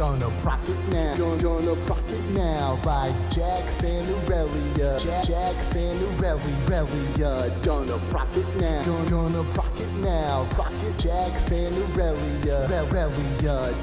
Gonna proc it now. Gonna proc it now. By Jackson Aurelia. Jackson Aurelia. Gonna proc it now. Gonna proc it now. Proc it Jackson Aurelia.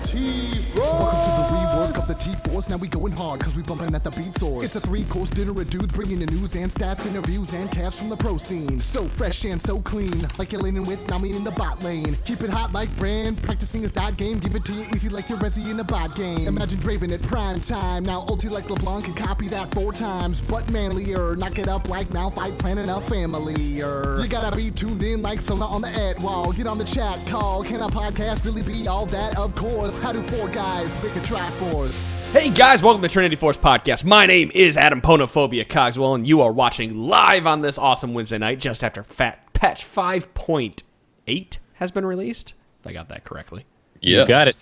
T-Force. Welcome to the rework of the T-Force. Now we going hard cause we bumping at the beat source. It's a 3-course dinner of dudes bringing the news and stats, interviews and casts from the pro scene. So fresh and so clean, like you're laning with Nami in the bot lane. Keep it hot like brand, practicing his dot game. Give it to you easy like you're Resi in a bot game. Imagine Draven at prime time. Now ulti like LeBlanc can copy that 4 times. But manlier, knock it up like Malphite planning a family-er. You gotta be tuned in like Sona on the ad wall. Get on the chat call. Can a podcast really be all that? Of course. How do 4 guys make a Triforce? Hey guys, welcome to the Trinity Force Podcast. My name is Adam Ponophobia Cogswell, and you are watching live on this awesome Wednesday night just after patch 5.8 has been released. If I got that correctly. Yes. You got it.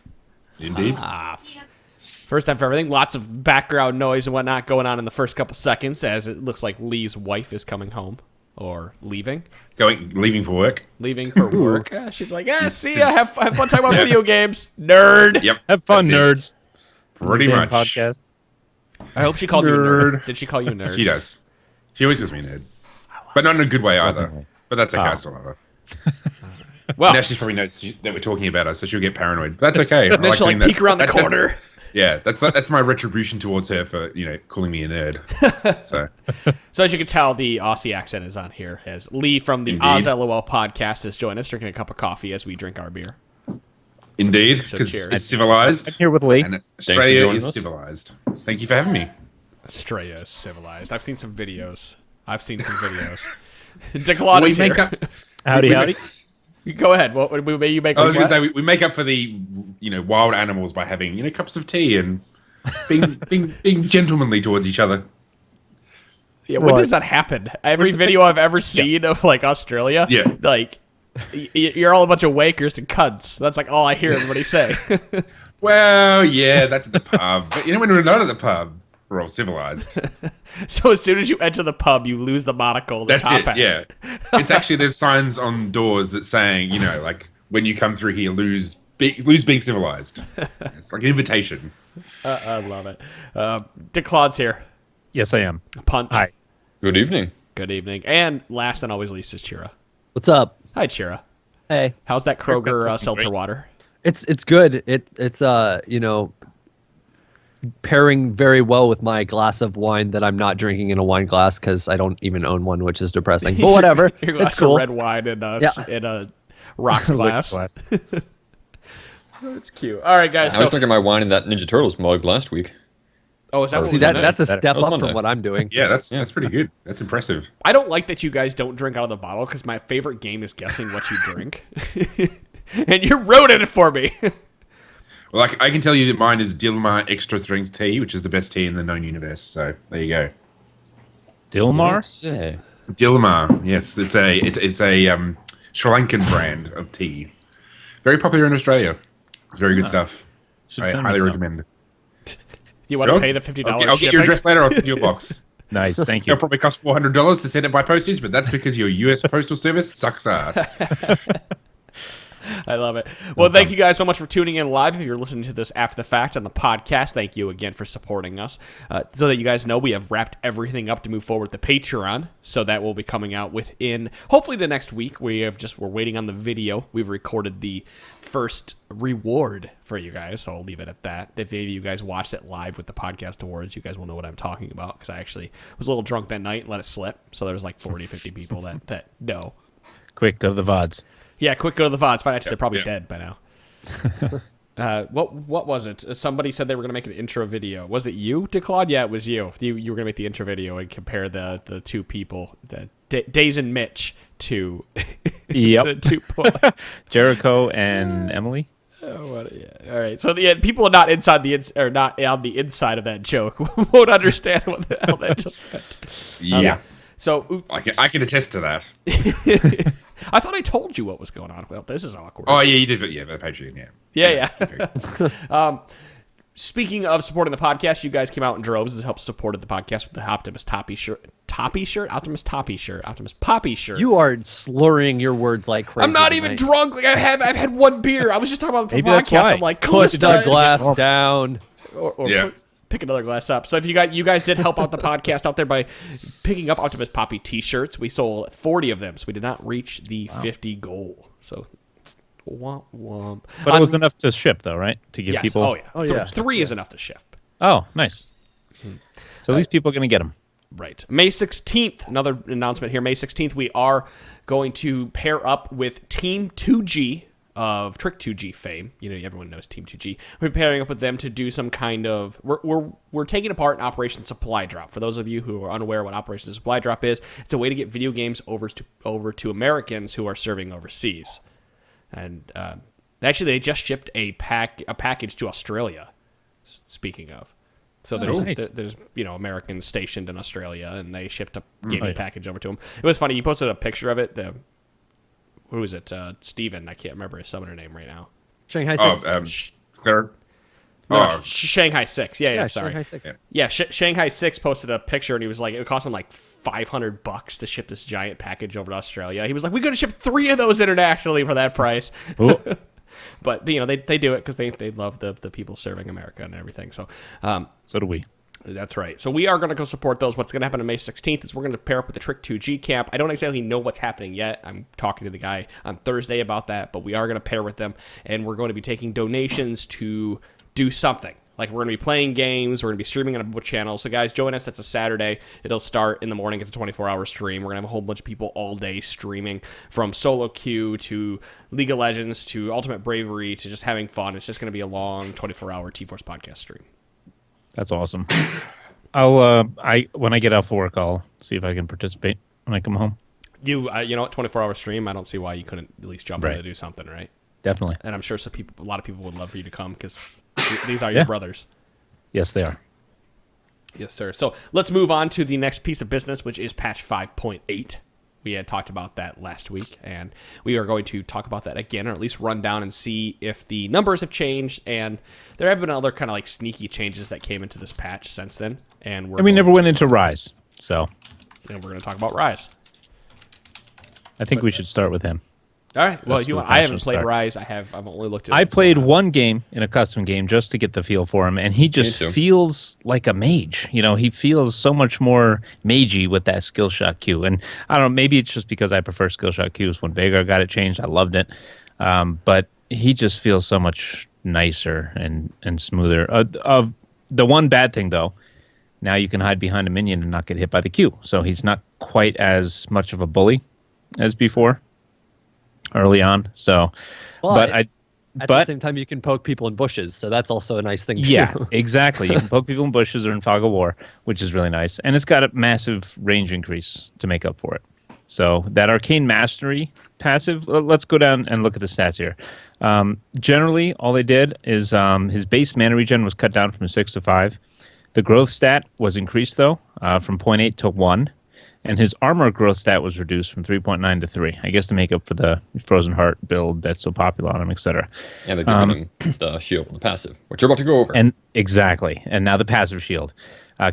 Indeed. First time for everything. Lots of background noise and whatnot going on in the first couple seconds as it looks like Lee's wife is coming home. Or leaving. Leaving for work. Leaving for work. She's like, see ya, have fun talking about video games. Nerd. Yep. Have fun, nerds. Pretty much. Podcast. I hope she called you a nerd. Did she call you a nerd? She does. She always calls me a nerd. But not in a good way either. But that's okay, I still love her. Well, now she's probably knows that we're talking about her, so she'll get paranoid. But that's okay. And then she'll peek around the corner. Yeah, that's my retribution towards her for, calling me a nerd. So as you can tell, the Aussie accent is on here as Lee from the OzLoL podcast has joined us, drinking a cup of coffee as we drink our beer. Indeed, because it's civilized. I'm here with Lee. And Australia is civilized. Thank you for having me. Australia is civilized. I've seen some videos. DeClawd is here. Make up. Howdy. Go ahead. What you make? I was going to say we make up for the wild animals by having cups of tea and being gentlemanly towards each other. Yeah, when does that happen? Every video I've ever seen of Australia, you're all a bunch of wakers and cunts. That's all I hear everybody say. Well, yeah, that's at the pub. But when we're not at the pub, we're all civilized. So as soon as you enter the pub, you lose the monocle. That's it. Yeah, it's actually there's signs on doors that saying when you come through here, lose being civilized. It's like an invitation. I love it. DeClawd's here. Yes, I am. Punch. Hi. Good evening. Good evening. And last and always least is Chira. What's up? Hi, Chira. Hey. How's that Kroger seltzer water? It's good. It's pairing very well with my glass of wine that I'm not drinking in a wine glass because I don't even own one, which is depressing. But whatever. Your glass it's cool. of red wine in a rocks glass. That's cute. All right, guys. I was drinking my wine in that Ninja Turtles mug last week. Oh, is that what that's a step up from what I'm doing. Yeah, that's pretty good. That's impressive. I don't like that you guys don't drink out of the bottle because my favorite game is guessing what you drink. And you wrote it for me. Well, I can tell you that mine is Dilmar Extra Strength Tea, which is the best tea in the known universe. So there you go. Dilmar? Dilmar, yes, it's a Sri Lankan brand of tea. Very popular in Australia. It's very good stuff. I highly recommend. Do you want to pay the $50? I'll get your address later. I'll send you a box. Nice, thank you. It'll probably cost $400 to send it by postage, but that's because your U.S. Postal Service sucks ass. I love it. Well, thank you guys so much for tuning in live. If you're listening to this after the fact on the podcast, thank you again for supporting us. So that you guys know, we have wrapped everything up to move forward with the Patreon. So that will be coming out within, hopefully, the next week. We're waiting on the video. We've recorded the first reward for you guys, so I'll leave it at that. If any of you guys watched it live with the podcast awards, you guys will know what I'm talking about, because I actually was a little drunk that night and let it slip. So there was 40, 50 people that know. Quick, go to the VODs. Yeah, quick, go to the VODs. Find out they're probably dead by now. What was it? Somebody said they were going to make an intro video. Was it you, DeClawd? Yeah, it was you. You were going to make the intro video and compare the two people, Days and Mitch, to the 2 Jericho and Emily. Oh, yeah. All right. So people not inside not on the inside of that joke won't understand what the hell that just meant. Yeah. So I can attest to that. I thought I told you what was going on. Well, this is awkward. Oh yeah, you did. Yeah, the Patreon. Yeah. Yeah. speaking of supporting the podcast, you guys came out in droves to help supported the podcast with the Optimus Poppy shirt. Optimus Poppy shirt. You are slurring your words like crazy. I'm not even drunk. Like I've had one beer. I was just talking about the Maybe that's podcast. why. I'm like, Put the glass down. or Yeah. pick another glass up. So if you guys did help out the podcast out there by picking up Optimus Poppy t-shirts, we sold 40 of them, so we did not reach the 50 goal. So womp womp. But it was enough to ship, though, right? To give Yes. people. Oh yeah. Oh, yeah. Three is enough to ship. Oh, nice. So at least people are going to get them. Right. May 16th, another announcement here. May 16th, we are going to pair up with Team 2G of Trick 2G fame. You know, everyone knows Team 2G. We're pairing up with them to do some kind of... We're taking apart an Operation Supply Drop. For those of you who are unaware what Operation Supply Drop is, it's a way to get video games over to Americans who are serving overseas. And actually, they just shipped a package to Australia, speaking of. So there's Americans stationed in Australia, and they shipped a gaming package over to them. It was funny. He posted a picture of it. Who is it? Steven. I can't remember his summoner name right now. Shanghai 6. Claire. No, Shanghai 6. Yeah, sorry. Shanghai 6. Yeah, Shanghai 6 posted a picture, and he was like, it would cost him like $500 to ship this giant package over to Australia. He was like, we could have shipped 3 of those internationally for that price. But they do it because they love the people serving America and everything. So So do we. that's right. So we are going to go support those. What's going to happen on May 16th is we're going to pair up with the Trick 2G camp. I don't exactly know what's happening yet. I'm talking to the guy on Thursday about that, but we are going to pair with them, and we're going to be taking donations to do something. Like, we're going to be playing games. We're going to be streaming on a channel. So, guys, join us. That's a Saturday. It'll start in the morning. It's a 24-hour stream. We're going to have a whole bunch of people all day streaming, from solo queue to League of Legends to Ultimate Bravery to just having fun. It's just going to be a long 24-hour T-Force podcast stream. That's awesome. I'll when I get out for work, I'll see if I can participate when I come home. You know what? 24-hour stream. I don't see why you couldn't at least jump in to do something, right? Definitely. And I'm sure a lot of people would love for you to come because these are your brothers. Yes, they are. Yes, sir. So let's move on to the next piece of business, which is patch 5.8. We had talked about that last week, and we are going to talk about that again, or at least run down and see if the numbers have changed. And there have been other kind of like sneaky changes that came into this patch since then. And we never went into Ryze, so. And we're going to talk about Ryze. I think we should start with him. All right. Well, That's if you where want, the I patch haven't will played start. Ryze. I've only looked at. I played one game in a custom game just to get the feel for him, and he just too. feels like a mage. You know, he feels so much more magey with that skill shot Q. And I don't know, maybe it's just because I prefer skill shot Qs. When Veigar got it changed, I loved it. But he just feels so much nicer and smoother. The one bad thing, though, now you can hide behind a minion and not get hit by the Q. So he's not quite as much of a bully as before. Early on, so, but At the same time, you can poke people in bushes, so that's also a nice thing too. Yeah, exactly. You can poke people in bushes or in Fog of War, which is really nice, and it's got a massive range increase to make up for it. So that Arcane Mastery passive, let's go down and look at the stats here. Generally, all they did is his base mana regen was cut down from 6 to 5. The growth stat was increased, though, from 0.8 to 1. And his armor growth stat was reduced from 3.9 to 3, I guess to make up for the Frozen Heart build that's so popular on him, etc. And they're giving him the shield with the passive, which you're about to go over. And exactly. And now the passive shield.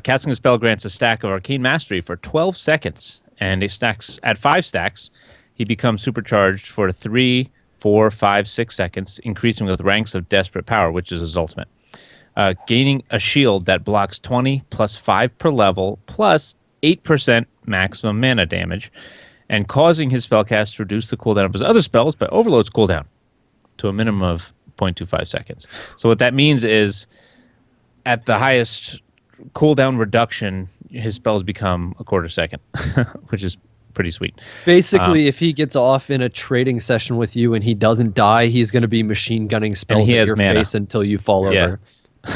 Casting a spell grants a stack of Arcane Mastery for 12 seconds. And it stacks at 5 stacks, he becomes supercharged for 3, 4, 5, 6 seconds, increasing with ranks of Desperate Power, which is his ultimate. Gaining a shield that blocks 20 plus 5 per level plus 8% maximum mana damage, and causing his spellcast to reduce the cooldown of his other spells by overload's cooldown to a minimum of 0.25 seconds. So what that means is at the highest cooldown reduction, his spells become a quarter second, which is pretty sweet. Basically, if he gets off in a trading session with you and he doesn't die, he's going to be machine gunning spells at your face until you fall over.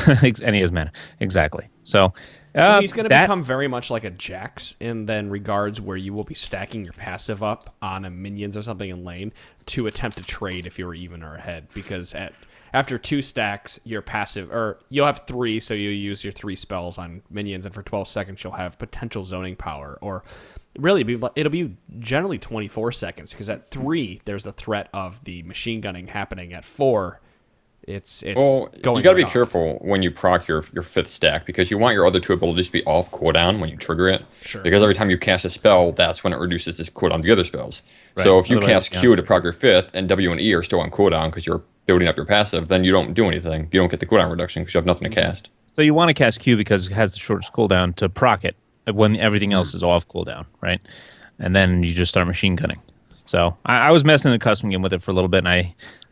And he has mana. Exactly. So he's going to become very much like a Jax in then regards where you will be stacking your passive up on a minions or something in lane to attempt to trade if you're even or ahead. Because after 2 stacks, your passive, or you'll have 3, so you use your 3 spells on minions, and for 12 seconds you'll have potential zoning power. Or really, it'll be generally 24 seconds, because at 3 there's the threat of the machine gunning happening. At 4, it's Well, going you got to be right off. careful when you proc your 5th stack because you want your other 2 abilities to be off cooldown when you trigger it. Sure. Because every time you cast a spell, that's when it reduces this cooldown of the other spells. Right. So if you Otherwise, cast Q to proc your 5th and W and E are still on cooldown because you're building up your passive, then you don't do anything. You don't get the cooldown reduction because you have nothing to cast. So you want to cast Q because it has the shortest cooldown to proc it when everything else is off cooldown, right? And then you just start machine gunning. So I was messing in a custom game with it for a little bit, and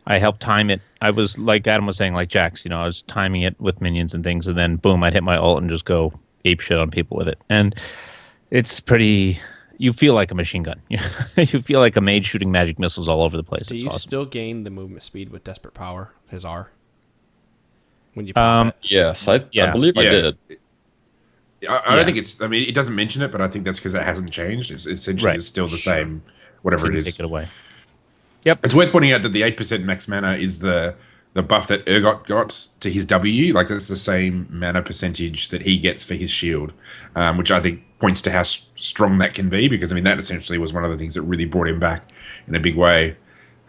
I helped time it. I was, like Adam was saying, like Jax, I was timing it with minions and things, and then boom, I'd hit my ult and just go ape shit on people with it. And it's pretty... You feel like a machine gun. You feel like a mage shooting magic missiles all over the place. Do It's you awesome. still gain the movement speed with Desperate Power, his R? When you pop it? Yes, I believe I Yeah. did. I don't think it's. I mean, it doesn't mention it, but I think that's because it hasn't changed. It's essentially Right. it's still the same, whatever You it can is. take it away. It's worth pointing out that the 8% max mana is the buff that Urgot got to his W. Like that's the same mana percentage that he gets for his shield, which I think points to how strong that can be. Because I mean, that essentially was one of the things that really brought him back in a big way,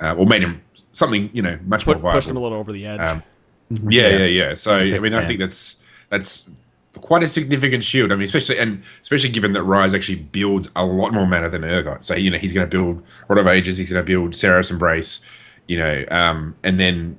or made him something much more viable. Pushed him a little over the edge. Yeah. So I mean, I think that's quite a significant shield. I mean, especially given that Ryze actually builds a lot more mana than Urgot. So he's going to build Rod of Ages, he's going to build Seraph's Embrace, and then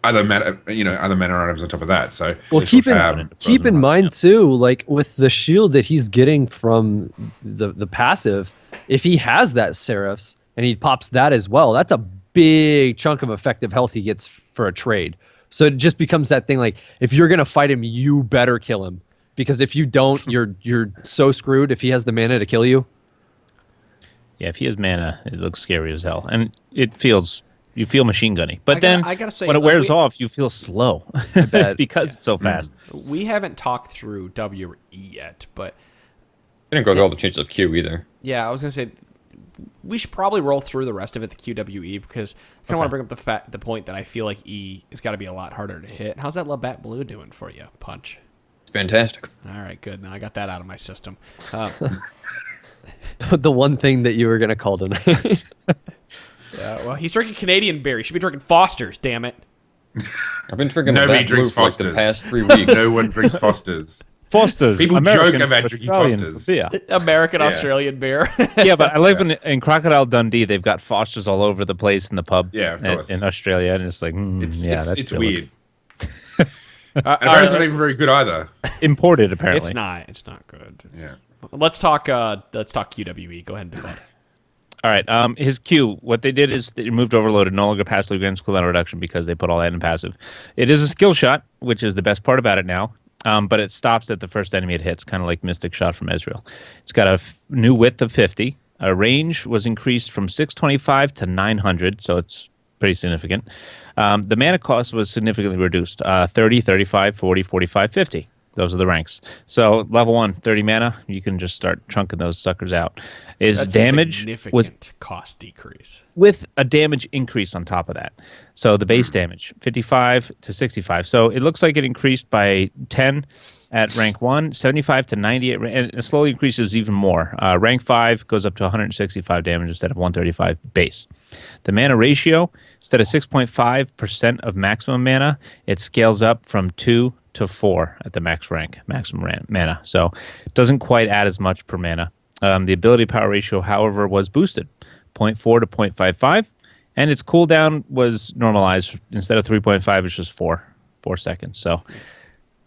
other mana items on top of that. So Well, keep in mind too, like with the shield that he's getting from the passive, if he has that Seraphs and he pops that as well, that's a big chunk of effective health he gets for a trade. So it just becomes that thing like if you're gonna fight him, you better kill him, because if you don't, you're so screwed. If he has the mana to kill you, Yeah, if he has mana, it looks scary as hell, and you feel machine gunny. But I gotta say, when it wears off, you feel slow because it's so fast. We haven't talked through W or E yet, but I didn't go through all the changes of Q either. yeah, I was gonna say we should probably roll through the rest of it, the QWE, because I kind of want to bring up the point that I feel like E has got to be a lot harder to hit. How's that Labatt Blue doing for you, Punch? It's fantastic. All right, good. Now I got that out of my system. the one thing that you were gonna call tonight. Well, he's drinking Canadian beer. He should be drinking Foster's, damn it. I've been drinking Nobody Labatt Blue drinks for like the Foster's. past 3 weeks. no one drinks Foster's. Foster's. People American, joke about drinking Australian Foster's. beer. American Australian beer. Yeah, but I live in Crocodile Dundee. They've got Foster's all over the place in the pub. Yeah, of course. in Australia, and it's like, It's weird. All Apparently, it's not even very good either. Imported, apparently. It's not. It's not good. Yeah. Let's talk QWE. Go ahead and do that. All right. His Q, what they did is they removed Overloaded, no longer passively grants cooldown reduction because they put all that in passive. It is a skill shot, which is the best part about it now. But it stops at the first enemy it hits, kind of like Mystic Shot from Ezreal. It's got a new width of 50. Range was increased from 625 to 900, so it's pretty significant. The mana cost was significantly reduced, 30, 35, 40, 45, 50. Those are the ranks. So level 1, 30 mana, you can just start chunking those suckers out. That's Damage a was significant cost decrease. with a damage increase on top of that. So the base damage, 55 to 65. So it looks like it increased by 10 at rank 1, 75 to 90, and it slowly increases even more. Rank 5 goes up to 165 damage instead of 135 base. The mana ratio, instead of 6.5% of maximum mana, it scales up from 2 to 4 at the maximum mana. So it doesn't quite add as much per mana. The ability power ratio, however, was boosted, 0.4 to 0.55, and its cooldown was normalized. Instead of 3.5, it's just 4 seconds. So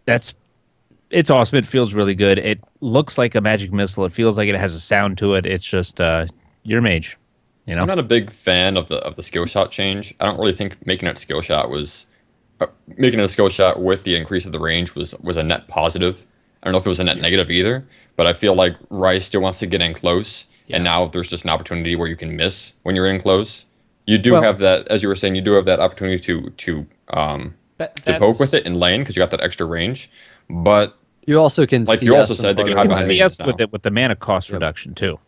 it's awesome. It feels really good. It looks like a magic missile. It feels like it has a sound to it. It's just you're a mage. I'm not a big fan of the skill shot change. I don't really think making it a skill shot was making it a skill shot with the increase of the range was a net positive. I don't know if it was a net negative either, but I feel like Ryze still wants to get in close, and now there's just an opportunity where you can miss when you're in close. You do have that, as you were saying, you do have that opportunity to poke with it in lane because you got that extra range, but you also can, like you also said, they can hide behind CS minions with now. it with the mana cost reduction too.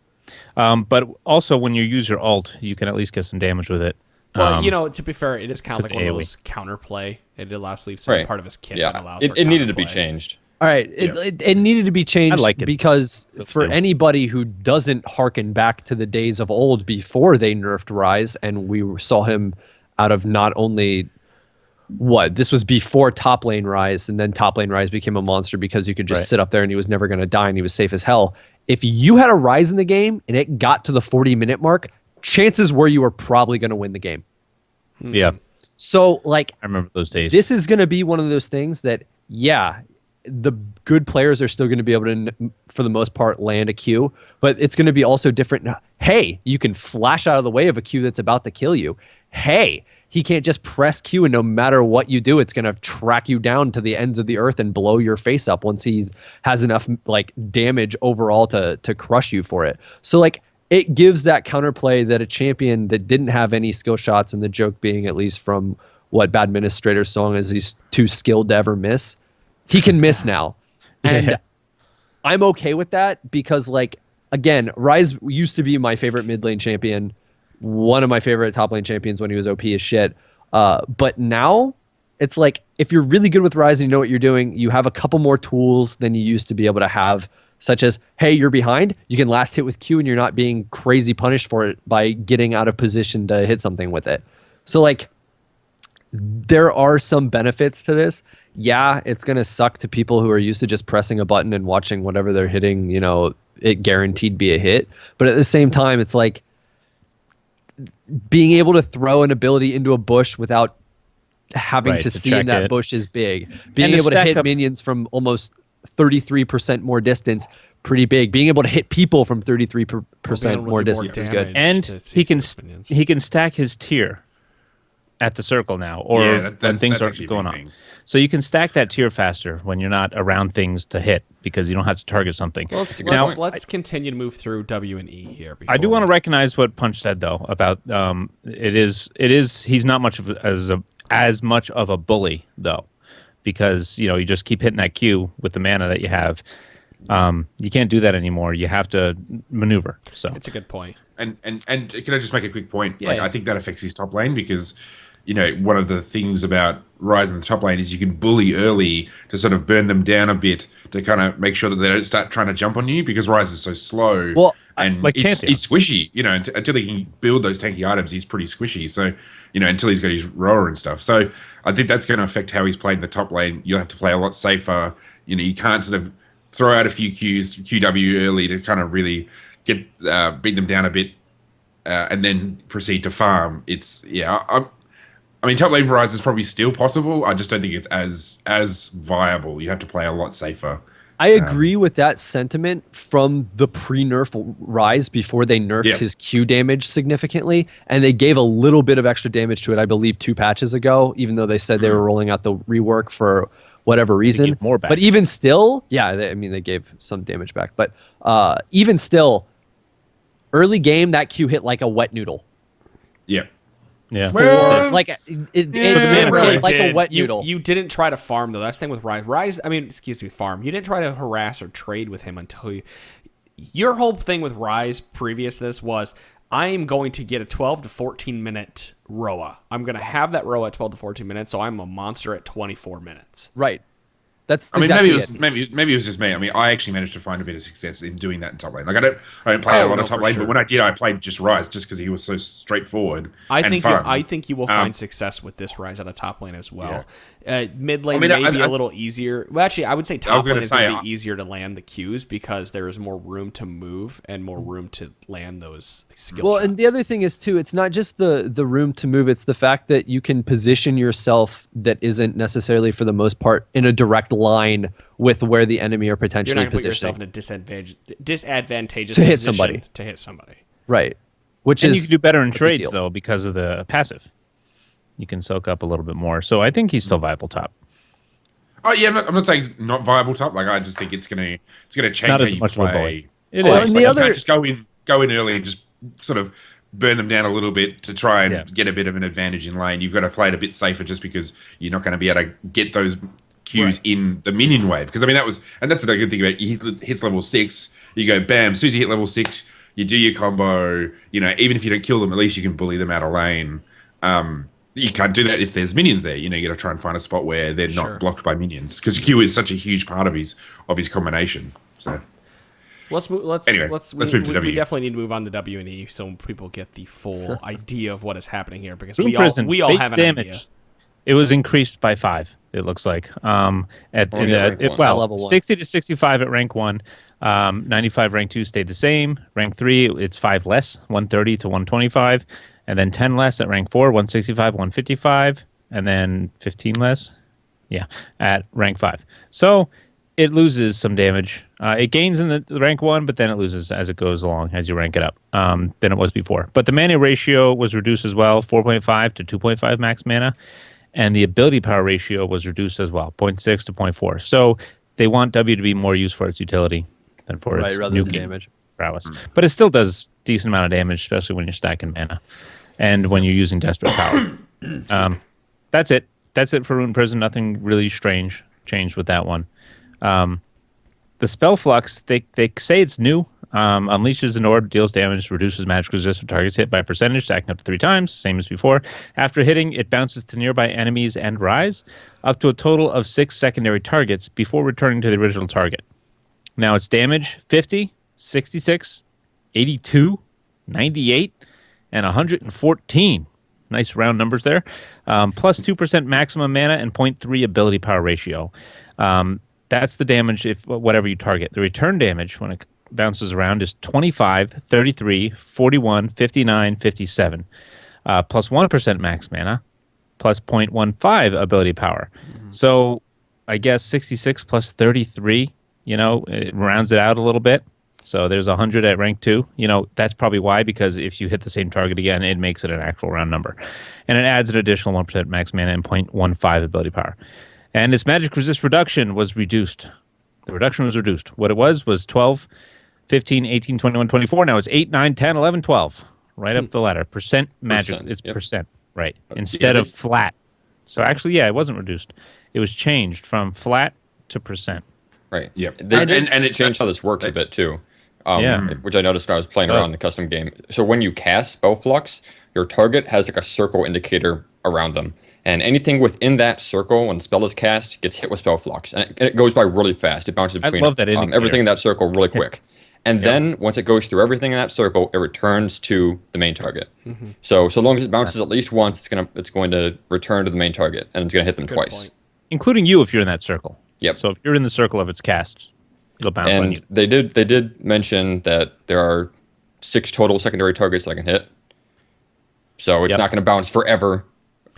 But also when you use your ult, you can at least get some damage with it. Well, to be fair, it is kind of like just one of AoE. those counterplay. It allows to leave some part of his kit that Yeah, allows for it needed to be counterplay. changed. All right, it needed to be changed like it. because for new. anybody who doesn't hearken back to the days of old before they nerfed Ryze, and we saw him out of not only this was before top lane Ryze, and then top lane Ryze became a monster because you could just sit up there and he was never going to die and he was safe as hell. If you had a Ryze in the game and it got to the 40-minute mark, chances were you were probably going to win the game. Yeah. So, like, I remember those days. this is going to be one of those things that, the good players are still going to be able to, for the most part, land a Q, but it's going to be also different. Hey, you can flash out of the way of a Q that's about to kill you. Hey, he can't just press Q, and no matter what you do, it's going to track you down to the ends of the earth and blow your face up once he has enough like damage overall to crush you for it. So, like, it gives that counterplay that a champion that didn't have any skill shots, and the joke being, at least from what Bad Administrator's song is, he's too skilled to ever miss. He can miss now. And I'm okay with that because, like, again, Ryze used to be my favorite mid lane champion, one of my favorite top lane champions when he was OP as shit. But now it's like, if you're really good with Ryze and you know what you're doing, you have a couple more tools than you used to be able to have, such as, hey, you're behind, you can last hit with Q and you're not being crazy punished for it by getting out of position to hit something with it. So, like, there are some benefits to this. Yeah, it's going to suck to people who are used to just pressing a button and watching whatever they're hitting, it guaranteed be a hit. But at the same time, it's like being able to throw an ability into a bush without having to see that bush is big. Being able to hit minions from almost 33% more distance, pretty big. Being able to hit people from 33% more distance is good. And he can stack his tier at the circle now, or when things aren't going on. So you can stack that tier faster when you're not around things to hit because you don't have to target something. Well, let's continue to move through W and E here. I do want to recognize what Punch said though about he's not much of as much of a bully though, because you just keep hitting that Q with the mana that you have. You can't do that anymore. You have to maneuver. So it's a good point. And can I just make a quick point? Yeah. I think that affects his top lane because one of the things about Ryze in the top lane is you can bully early to sort of burn them down a bit to kind of make sure that they don't start trying to jump on you because Ryze is so slow. Well, and he's squishy. Until he can build those tanky items, he's pretty squishy. So, until he's got his roar and stuff. So I think that's going to affect how he's played in the top lane. You'll have to play a lot safer. You can't sort of throw out a few QW early to kind of really get beat them down a bit and then proceed to farm. I mean, top lane Ryze is probably still possible. I just don't think it's as viable. You have to play a lot safer. I agree with that sentiment from the pre-nerf Ryze before they nerfed his Q damage significantly, and they gave a little bit of extra damage to it, I believe, 2 patches ago, even though they said they were rolling out the rework for whatever reason. They gave more back. But even still, they gave some damage back. But even still, early game, that Q hit like a wet noodle. Yeah. Yeah. Well, like it really like did. a wet noodle. You didn't try to farm though. That's the thing with Ryze. Farm. You didn't try to harass or trade with him until your whole thing with Ryze previous to this was, I am going to get a 12 to 14 minute ROA. I'm going to have that ROA at 12 to 14 minutes, so I'm a monster at 24 minutes. Right. That's maybe exactly it was just me. I mean, I actually managed to find a bit of success in doing that in top lane. Like I don't play a lot of top lane, but when I did, I played just Ryze just because he was so straightforward. I fun. think you will find success with this Ryze at a top lane as well. Mid lane may be a little easier. Well, actually, I would say top lane is going to be easier to land the Qs because there is more room to move and more room to land those skill shots. And the other thing is too, it's not just the room to move; it's the fact that you can position yourself that isn't necessarily, for the most part, in a direct line with where the enemy are potentially You're not going to put yourself in a disadvantageous to hit somebody. Right. You can do better in trades though because of the passive. You can soak up a little bit more. So I think he's still viable top. Oh yeah, I'm not saying it's not viable top. Like I just think it's gonna change not how as you much play. of a bully. It is. And the other, you can't just go in early and just sort of burn them down a little bit to try and get a bit of an advantage in lane. You've got to play it a bit safer just because you're not going to be able to get those Qs in the minion wave. Because I mean that's the good thing about it. Hits level 6, you go bam. As soon as you hit level 6, you do your combo. Even if you don't kill them, at least you can bully them out of lane. You can't do that if there's minions there. You got to try and find a spot where they're not blocked by minions because Q is such a huge part of his combination. So let's move to W. We definitely need to move on to W and E so people get the full idea of what is happening here because we all have an idea. It was increased by 5. It looks like Level 1. 60 to 65 at rank 1. 95 rank 2 stayed the same. Rank 3, it's 5 less, 130 to 125, and then 10 less at rank 4, 165, 155, and then 15 less. Yeah, at rank 5. So it loses some damage. It gains in the rank 1, but then it loses as it goes along, as you rank it up, than it was before. But the mana ratio was reduced as well, 4.5 to 2.5 max mana, and the ability power ratio was reduced as well, 0.6 to 0.4. So they want W to be more used for its utility than for its rather than nuking damage. prowess. But it still does decent amount of damage, especially when you're stacking mana and when you're using Desperate Power. That's it. That's it for Rune Prison. Nothing really strange changed with that one. The Spell Flux, they say it's new. Unleashes an orb, deals damage, reduces magic resistance for targets hit by a percentage, stacking up to 3 times, same as before. After hitting, it bounces to nearby enemies and Ryze, up to a total of 6 secondary targets before returning to the original target. Now its damage, 50, 66, 82, 98, and 114. Nice round numbers there. Plus 2% maximum mana and 0.3 ability power ratio. That's the damage if whatever you target. The return damage when it bounces around is 25, 33, 41, 59, 57. Plus 1% max mana, plus 0.15 ability power. So I guess 66 plus 33, it rounds it out a little bit. So there's 100 at rank 2. That's probably why, because if you hit the same target again, it makes it an actual round number. And it adds an additional 1% max mana and 0.15 ability power. And its magic resist reduction was reduced. The reduction was reduced. What it was 12, 15, 18, 21, 24. Now it's 8, 9, 10, 11, 12. Right up the ladder. Percent magic. It's percent. Right. Instead of flat. So actually, it wasn't reduced. It was changed from flat to percent. Right. Yep. And it changed how this works a bit too. Which I noticed when I was playing around in the custom game. So when you cast Spell Flux, your target has like a circle indicator around them. And anything within that circle, when the spell is cast, gets hit with Spell Flux. And it goes by really fast. It bounces between everything in that circle really quick. And then, once it goes through everything in that circle, it returns to the main target. So long as it bounces at least once, it's going to return to the main target, and it's going to hit them twice. Including you if you're in that circle. Yep. So if you're in the circle of its cast, it'll bounce on you. And they did mention that there are 6 total secondary targets that I can hit. So it's not going to bounce forever.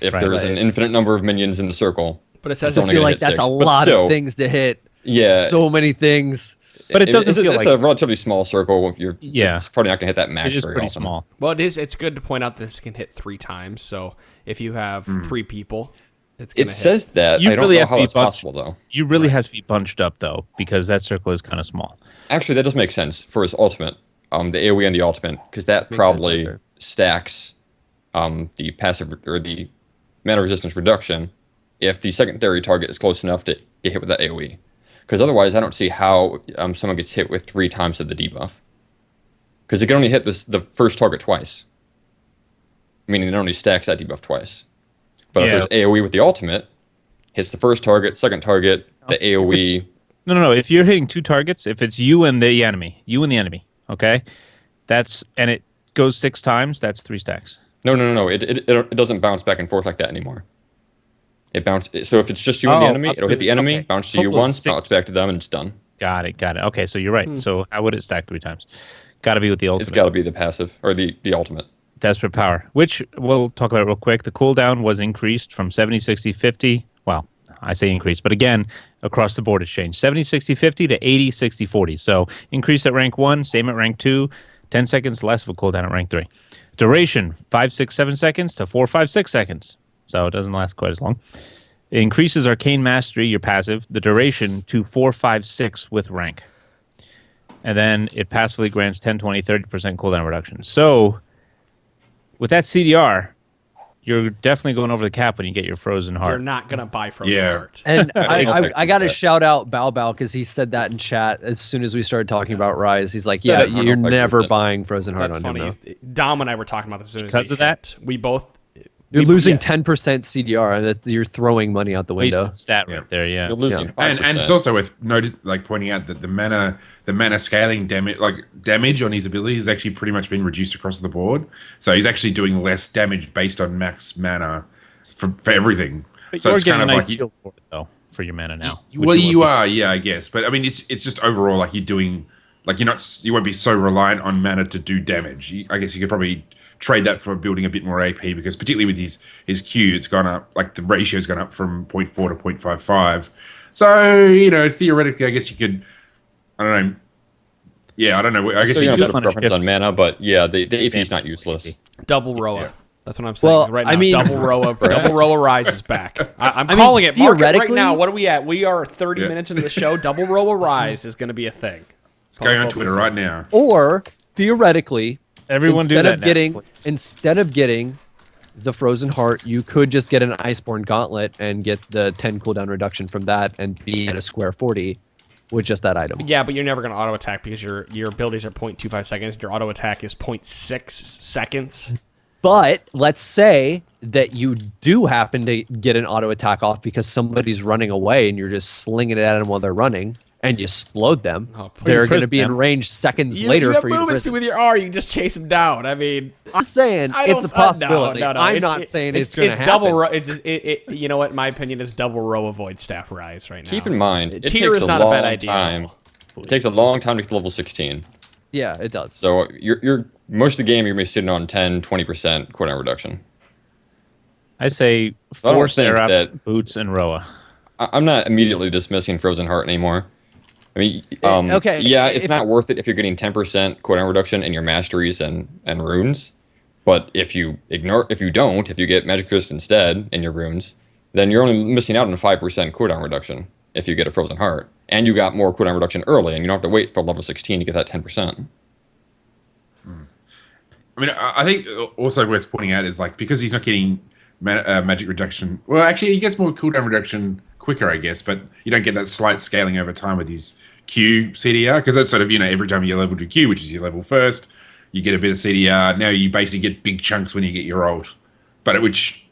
If there's an infinite number of minions in the circle, but it says I feel like that's a lot of things to hit. Yeah, so many things. But it doesn't feel like it's a relatively small circle. It's probably not going to hit that max. It is pretty small. Well, it's good to point out this can hit 3 times. So if you have 3 people, it's going to hit. It says that. I don't know how that's possible though. You really have to be bunched up though, because that circle is kind of small. Actually, that does make sense for his ultimate, the AoE and the ultimate, because that probably stacks the passive or the mana resistance reduction if the secondary target is close enough to get hit with that AoE. Because otherwise, I don't see how someone gets hit with 3 times of the debuff. Because it can only hit the first target twice. Meaning it only stacks that debuff twice. But if there's AoE with the ultimate, hits the first target, second target, the AoE... No. If you're hitting 2 targets, if it's you and the enemy, okay? And it goes 6 times, that's 3 stacks. No. It doesn't bounce back and forth like that anymore. So if it's just you and the enemy, it'll hit the enemy, bounce to you once, bounce back to them, and it's done. Got it. Okay, so you're right. So how would it stack 3 times? Got to be with the ultimate. It's got to be the passive, or the ultimate. Desperate Power, which we'll talk about real quick. The cooldown was increased from 70, 60, 50. Well, I say increased, but again, across the board it's changed. 70, 60, 50 to 80, 60, 40. So increased at rank 1, same at rank 2, 10 seconds less of a cooldown at rank 3. Duration, 5, 6, 7 seconds to 4, 5, 6 seconds. So it doesn't last quite as long. It increases Arcane Mastery, your passive, the duration to 4, 5, 6 with rank. And then it passively grants 10, 20, 30% cooldown reduction. So with that CDR, you're definitely going over the cap when you get your Frozen Heart. You're not going to buy Frozen Heart. And I got to shout out Bao because he said that in chat as soon as we started talking about Ryze. He's like, you're never buying Frozen Heart on funny. Mundo. Dom and I were talking about this as soon because of that. We both... You're losing 10% CDR, and that you're throwing money out the window. Wasted stat right there, yeah. You're losing 5%. And it's also worth pointing out that the mana scaling damage on his ability has actually pretty much been reduced across the board. So he's actually doing less damage based on max mana for everything. But So you're it's getting kind a of nice like shield for it, though, for your mana now. well, you are, yeah, I guess. But I mean, it's just overall like you're doing like you won't be so reliant on mana to do damage. I guess you could probably trade that for building a bit more AP because particularly with his Q, it's gone up. Like the ratio's gone up from 0.4 to 0.55. So theoretically, I guess you could. I don't know. Yeah, I don't know. I guess So you you just have preference on mana, but yeah, the AP is not useless. Double Roa. That's what I'm saying Well, right now. I mean- double Roa Ryze is back. I'm calling it. Mark it right theoretically- now. What are we at? We are 30 Yeah. minutes into the show. Double Roa Ryze is going to be a thing. It's going on Twitter right now. Or theoretically, Everyone do instead that of now, getting please. instead of getting the Frozen Heart, you could just get an Iceborne Gauntlet and get the 10 cooldown reduction from that and be at a square 40 with just that item. Yeah, but you're never going to auto attack because your abilities are 0.25 seconds. Your auto attack is 0.6 seconds. But let's say that you do happen to get an auto attack off because somebody's running away and you're just slinging it at them while they're running and you slowed them. Oh, please. They're going to Prison be in them. range seconds You later have for you to movements prison. with your R. You can just chase them down. I mean, I'm saying I it's a don't- possibility. No. I'm It's- not saying it's going to happen. double row. You know what? In my opinion, it's double row avoid staff Ryze right now. Keep in mind, it Tier takes is a not a long bad idea. time. It takes a long time to get to level 16. Yeah, it does. So you're most of the game you're gonna be sitting on 10-20% cooldown reduction. I say I don't 4 think Seraphs, that- Boots, and Roa. I'm not immediately dismissing Frozen Heart anymore. I mean, okay, yeah, it's if- not worth it if you're getting 10% cooldown reduction in your masteries and runes. But if you get Magic Resist instead in your runes, then you're only missing out on a 5% cooldown reduction if you get a Frozen Heart. And you got more cooldown reduction early, and you don't have to wait for level 16 to get that 10%. I mean, I think also worth pointing out is like because he's not getting magic reduction. Well, actually, he gets more cooldown reduction quicker, I guess, but you don't get that slight scaling over time with his Q CDR because that's sort of every time you level to Q, which is your level first, you get a bit of CDR. Now you basically get big chunks when you get your ult, but at which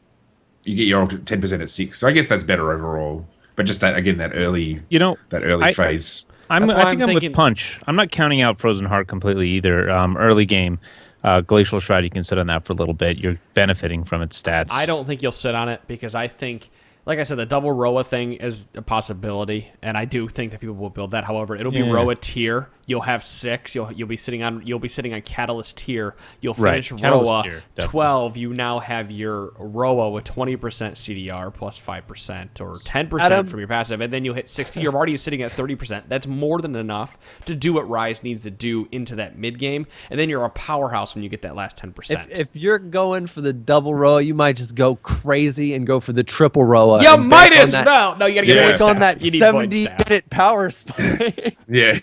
you get your ult at 10% at 6. So I guess that's better overall. But just that again, that early phase. I That's why think I'm I'm thinking- with Punch. I'm not counting out Frozen Heart completely either. Early game, Glacial Shroud, you can sit on that for a little bit. You're benefiting from its stats. I don't think you'll sit on it because I think, like I said, the double Roa thing is a possibility, and I do think that people will build that. However, it'll be Yeah. Roa tier. You'll have 6. You'll be sitting on Catalyst tier. You'll Right, finish Catalyst Roa tier, definitely. 12. You now have your Roa with 20% CDR plus 5% or 10% Adam- from your passive, and then you'll hit 60. You're already sitting at 30%. That's more than enough to do what Ryze needs to do into that mid game, and then you're a powerhouse when you get that last 10%. If you're going for the double Roa, you might just go crazy and go for the triple Roa. you and might bank on as that- no, you gotta get Yeah. void bank on staff. that You need void staff. 70-minute power spike. Yeah.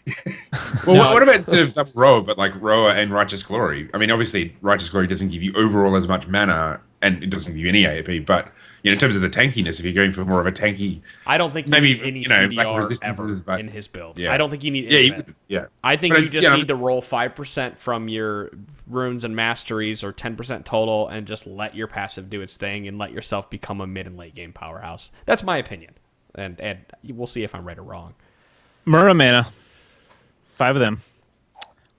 Well, what about instead of double Roa, but like Roa and Righteous Glory? I mean, obviously, Righteous Glory doesn't give you overall as much mana, and it doesn't give you any AAP. But in terms of the tankiness, if you're going for more of a tanky, I don't think you maybe, need any you know, CDR like resistances, ever but- in his build. Yeah. I don't think you need yeah, any you of that. could, yeah. I think But you it's- just yeah, need to roll 5% from your runes and masteries or 10% total and just let your passive do its thing and let yourself become a mid and late game powerhouse. That's my opinion. And we'll see if I'm right or wrong. Mura mana. 5 of them.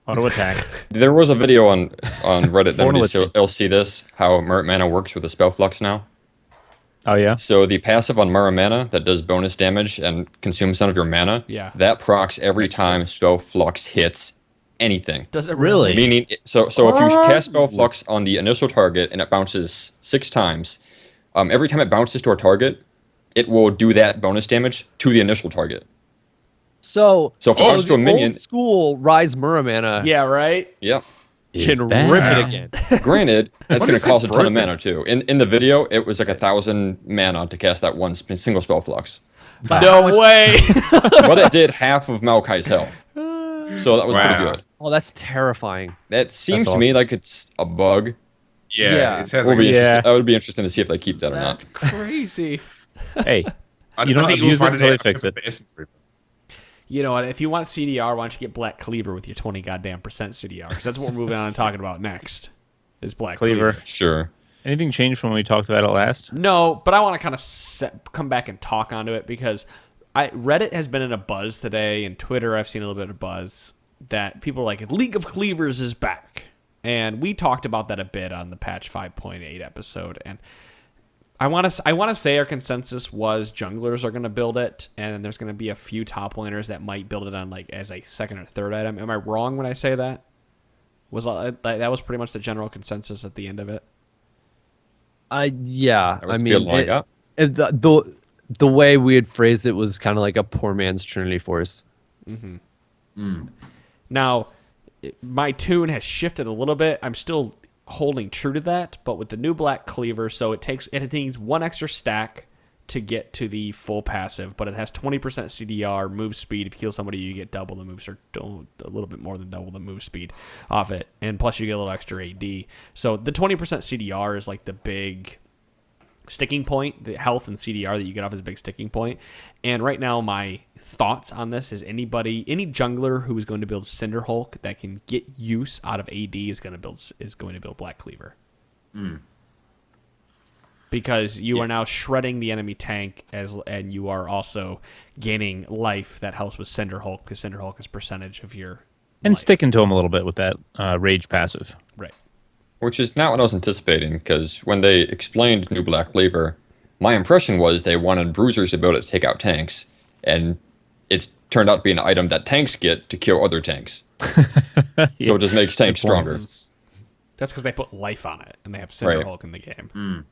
Auto attack. There was a video on Reddit that Portal you'll see this, how Merit Mana works with the Spell Flux now. Oh, yeah? So the passive on Mara Mana that does bonus damage and consumes some of your mana, Yeah. that procs every time Spell Flux hits anything. Does it Really? Meaning, so if you cast Spell Flux on the initial target and it bounces 6 times, every time it bounces to a target, it will do that bonus damage to the initial target. So So if it goes to a the minion- old school Ryze Muramana Yeah, right? Yep. can bad. rip it again. Granted, that's going if to cost a it's ton of broken? mana too. In the video, it was like 1,000 mana to cast that one single Spell Flux. No way. But it did half of Maokai's health. So that was pretty Wow. good. Oh, that's terrifying. That seems to me like it's a bug. Yeah, it sounds Would like be Yeah. interesting. That would be interesting to see if they keep that or That's not. crazy. Hey, I you don't think abuse we'll it find until they out fix it. for Essence Reaper. You know what? If you want CDR, why don't you get Black Cleaver with your 20 goddamn percent CDR? Because that's what we're moving on and talking about next. Is Black Cleaver. Sure. Anything changed from when we talked about it last? No, but I want to kind of come back and talk onto it because Reddit has been in a buzz today, and Twitter I've seen a little bit of buzz that people are like, League of Cleavers is back. And we talked about that a bit on the patch 5.8 episode, and I want to say our consensus was junglers are going to build it, and then there's going to be a few top laners that might build it on like as a second or third item. Am I wrong when I say that? That was pretty much the general consensus at the end of it? Yeah. I was feeling like that. The way we had phrased it was kind of like a poor man's Trinity Force. Now, my tune has shifted a little bit. I'm still holding true to that, but with the new black cleaver, so it needs one extra stack to get to the full passive, but it has 20% CDR, move speed. If you kill somebody, you get double the moves, or a little bit more than double the move speed off it, and plus you get a little extra AD. So the 20% CDR is like the big sticking point. The health and CDR that you get off is a big sticking point. And right now, my thoughts on this is any jungler who is going to build Cinderhulk that can get use out of AD is going to build Black Cleaver. Because you are now shredding the enemy tank and you are also gaining life that helps with Cinderhulk, because Cinderhulk is percentage of your And life. sticking to him a little bit with that rage passive. Right. Which is not what I was anticipating, because when they explained New Black Cleaver, my impression was they wanted bruisers to be able to take out tanks, and it's turned out to be an item that tanks get to kill other tanks. So it just makes tanks stronger. That's because they put life on it, and they have Cinderhulk in the game.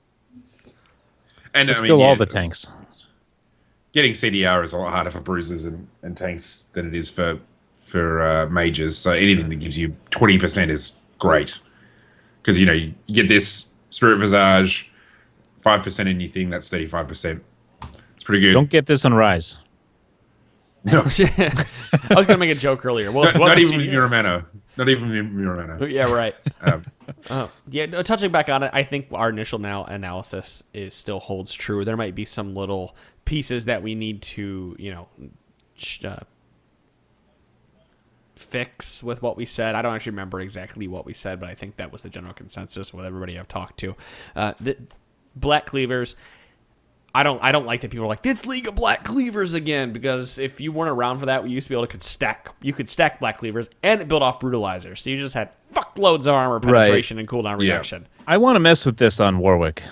And Let's kill all the tanks. Getting CDR is a lot harder for bruisers and tanks than it is for mages. So anything that gives you 20% is great. Because, you get this Spirit Visage, 5% in your thing, that's 35%. It's pretty good. Don't get this on Ryze. No. I was going to make a joke earlier. Well, not even with Muramana. Not even with Muramana. Yeah, right. Touching back on it, I think our initial analysis still holds true. There might be some little pieces that we need to, fix with what we said. I don't actually remember exactly what we said, but I think that was the general consensus with everybody I've talked to. The Black Cleavers, I don't like that people are like, it's League of Black Cleavers again, because if you weren't around for that, we used to be able to could stack Black Cleavers and build off Brutalizer. So you just had fuckloads of armor penetration and cooldown reduction. I want to mess with this on Warwick.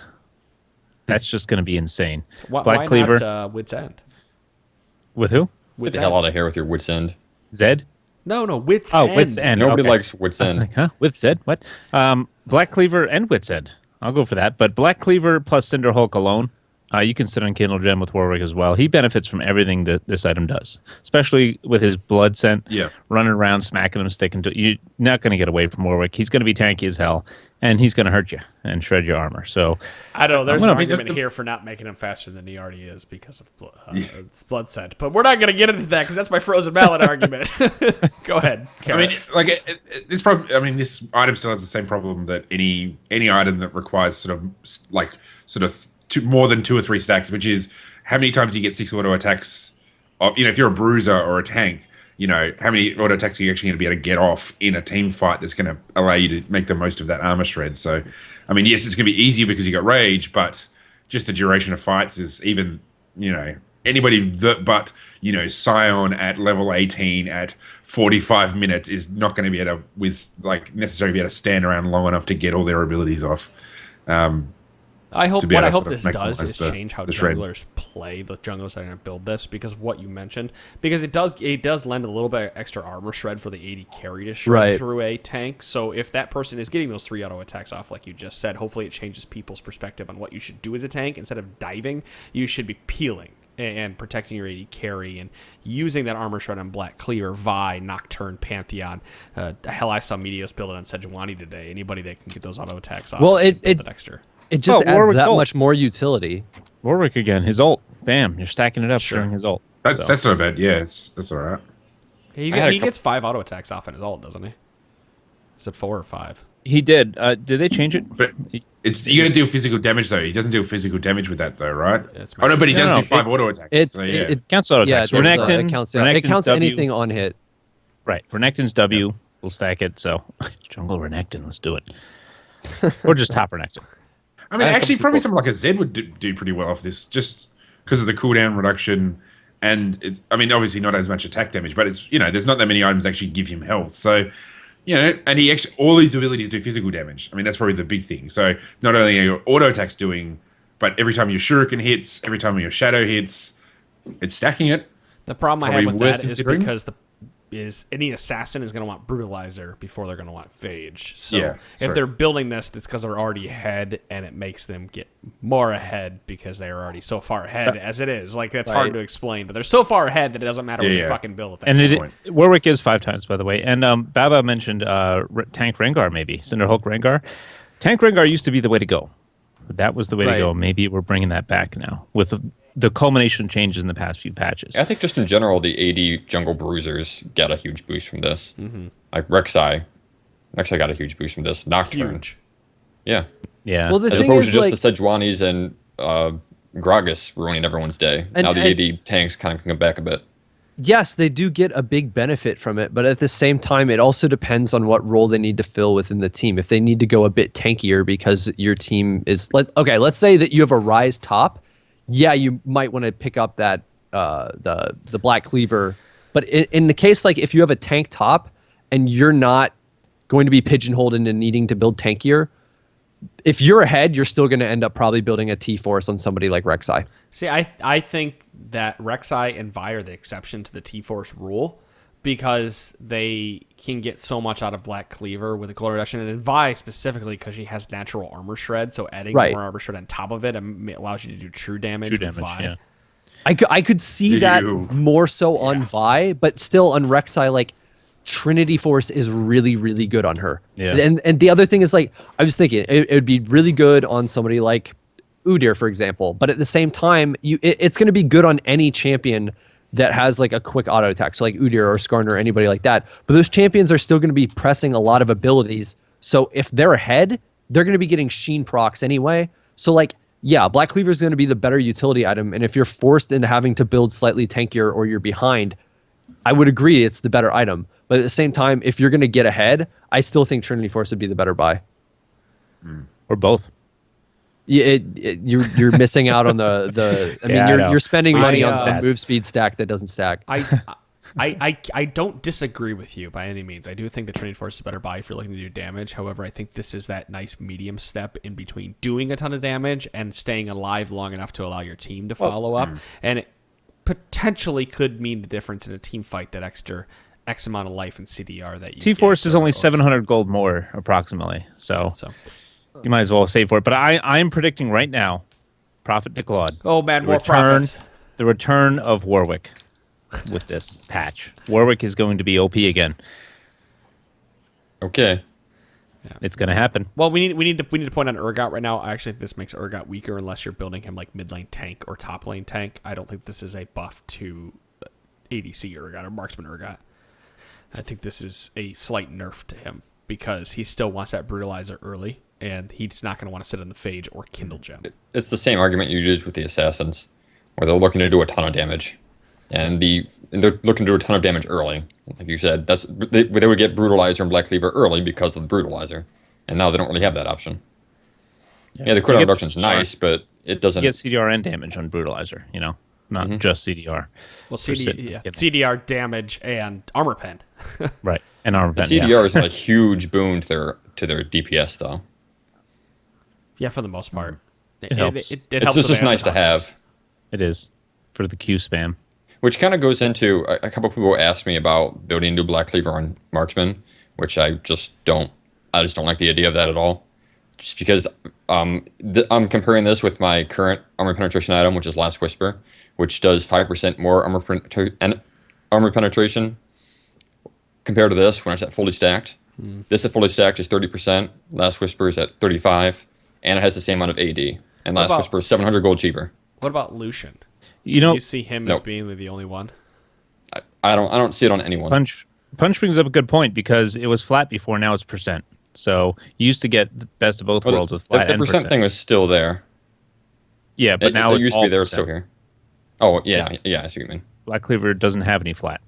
That's just going to be insane. Why Cleaver not Wits End? with who? Get the hell out of here with your Wits End. Zed? No, Wits End. Oh, Wits End. Nobody okay. likes Wits I was End. like, huh? Wits End? What? Black Cleaver and Wits End. I'll go for that. But Black Cleaver plus Cinderhulk alone, you can sit on Kindle Gem with Warwick as well. He benefits from everything that this item does, especially with his blood scent. Yeah. Running around, smacking him, sticking to you're not going to get away from Warwick. He's going to be tanky as hell, and he's going to hurt you and shred your armor. So I know there's an argument here for not making him faster than he already is because of it's blood scent, but we're not going to get into that because that's my frozen mallet argument. Go ahead, Carrot. I mean, this problem. This item still has the same problem that any item that requires sort of more than 2 or 3 stacks, which is how many times do you get 6 auto attacks? If you're a bruiser or a tank, how many auto attacks are you actually going to be able to get off in a team fight that's going to allow you to make the most of that armor shred? So, yes, it's going to be easier because you got rage, but just the duration of fights is even, anybody but Scion at level 18 at 45 minutes is not going to be able to necessarily be able to stand around long enough to get all their abilities off. I hope this sort of does is maximize change how the shred. junglers play. The junglers that are going to build this because of what you mentioned. Because it does lend a little bit of extra armor shred for the AD carry to shred through a tank. So if that person is getting those 3 auto attacks off, like you just said, hopefully it changes people's perspective on what you should do as a tank. Instead of diving, you should be peeling and protecting your AD carry and using that armor shred on Black Cleaver, Vi, Nocturne, Pantheon. Hell, I saw Meteos build it on Sejuani today. Anybody that can get those auto attacks off. Well, it extra. It just adds Warwick's that ult. much more utility. Warwick again. His ult. Bam. You're stacking it up during his ult. That's not bad. Yeah, that's all right. He gets 5 auto attacks off in his ult, doesn't he? Is it 4 or 5? He did. Did they change it? But you're going to deal physical damage, though. He doesn't deal physical damage with that, though, right? No, but he does do 5 it- auto attacks. It counts auto attacks. it does, Renekton, it counts Renekton's W. anything on hit. Right. Renekton's W. We'll stack it. So jungle Renekton. Let's do it. Or just top Renekton. Actually, probably something like a Zed would do pretty well off this, just because of the cooldown reduction, and it's. Obviously not as much attack damage, but it's there's not that many items that actually give him health. So, and he actually all these abilities do physical damage. That's probably the big thing. So not only are your auto attacks doing but every time your Shuriken hits, every time your Shadow hits, it's stacking it. The problem I have Probably with worth that is considering. because any assassin is going to want Brutalizer before they're going to want Phage. So Yeah, if sorry. they're building this, it's because they're already ahead, and it makes them get more ahead because they are already so far ahead as it is. Like, that's hard Right. to explain, but they're so far ahead that it doesn't matter what you Yeah. fucking build at that And point. Warwick is 5 times, by the way. And Baba mentioned Tank Rengar, maybe. Cinder Hulk Rengar. Tank Rengar used to be the way to go. That was the way to Right. go. Maybe we're bringing that back now with the culmination changes in the past few patches. I think just in general, the AD jungle bruisers get a huge boost from this. Like Rek'Sai got a huge boost from this. Nocturne, Huge. yeah. Yeah. Well, the As thing opposed is, to like, just the Sejuanis and Gragas ruining everyone's day. And- Now the and- AD tanks kind of come back a bit. yes, they do get a big benefit from it, but at the same time, it also depends on what role they need to fill within the team. If they need to go a bit tankier because your team is okay, let's say that you have a Ryze top, yeah, you might want to pick up that the Black Cleaver. But in the case like if you have a tank top and you're not going to be pigeonholed into needing to build tankier, if you're ahead, you're still going to end up probably building a T-Force on somebody like Rek'Sai. See, I think that Rek'Sai and Vi are the exception to the T-Force rule because they can get so much out of Black Cleaver with a gold reduction, and Vi specifically because she has natural armor shred, so adding Right. more armor shred on top of it allows you to do true damage. True with damage, Vi. yeah. I could see that Ew. more so on Vi, but still on Rek'Sai, like Trinity Force is really, really good on her. Yeah. And the other thing is, like, I was thinking it would be really good on somebody like Udyr, for example. But at the same time, it's going to be good on any champion that has like a quick auto attack, so like Udyr or Skarner or anybody like that. But those champions are still going to be pressing a lot of abilities. So if they're ahead, they're going to be getting Sheen procs anyway. So like, yeah, Black Cleaver is going to be the better utility item. And if you're forced into having to build slightly tankier or you're behind, I would agree it's the better item. But at the same time, if you're going to get ahead, I still think Trinity Force would be the better buy. Or both. Yeah, you're missing out on the. I mean, Yeah, I know. you're spending money on stats. a move speed stack that doesn't stack. I don't disagree with you by any means. I do think the Trinity Force is a better buy if you're looking to do damage. However, I think this is that nice medium step in between doing a ton of damage and staying alive long enough to allow your team to follow up. And it potentially could mean the difference in a team fight, that extra X amount of life and CDR that you T-Force get is only for 700 gold more, approximately. So So, you might as well save for it. But I'm predicting right now, Prophet DeClawd. oh man, more return, profits. the return of Warwick with this patch. Warwick is going to be OP again. Okay. It's going to happen. Well, we need to point on Urgot right now. I actually think this makes Urgot weaker unless you're building him like mid lane tank or top lane tank. I don't think this is a buff to ADC Urgot or marksman Urgot. I think this is a slight nerf to him because he still wants that brutalizer early, and he's not going to want to sit on the Phage or Kindle Gem. It's the same argument you use with the assassins, where they're looking to do a ton of damage, and they're looking to do a ton of damage early. Like you said, they would get brutalizer and Black Cleaver early because of the brutalizer, and now they don't really have that option. Yeah, the You cooldown get the reduction's CDR. nice, but it doesn't. You get CDR and damage on Brutalizer, not just CDR. Well, sitting- CDR damage and armor pen. Right. And armor The pen, CDR is not a huge boon to their DPS though. Yeah, for the most part. It helps. It It's helps just with nice to acid have. It is for the Q spam. Which kind of goes into a couple people asked me about building new Black Cleaver on Marksman, which I just don't like the idea of that at all. Just because I'm comparing this with my current armor penetration item, which is Last Whisper, which does 5% more armor penetration compared to this when it's at fully stacked. This at fully stacked is 30%. Last Whisper is at 35, and it has the same amount of AD. And Last about- Whisper is 700 gold cheaper. What about Lucian? You know, You see him as Nope. being the only one? I don't see it on anyone. Punch brings up a good point because it was flat before, now it's percent. So you used to get the best of both Well, worlds with the flat and percent thing was still there. Yeah, but now it it's used to all be there. It's still percent. here. Oh yeah, I see what you mean. Black Cleaver doesn't have any flat.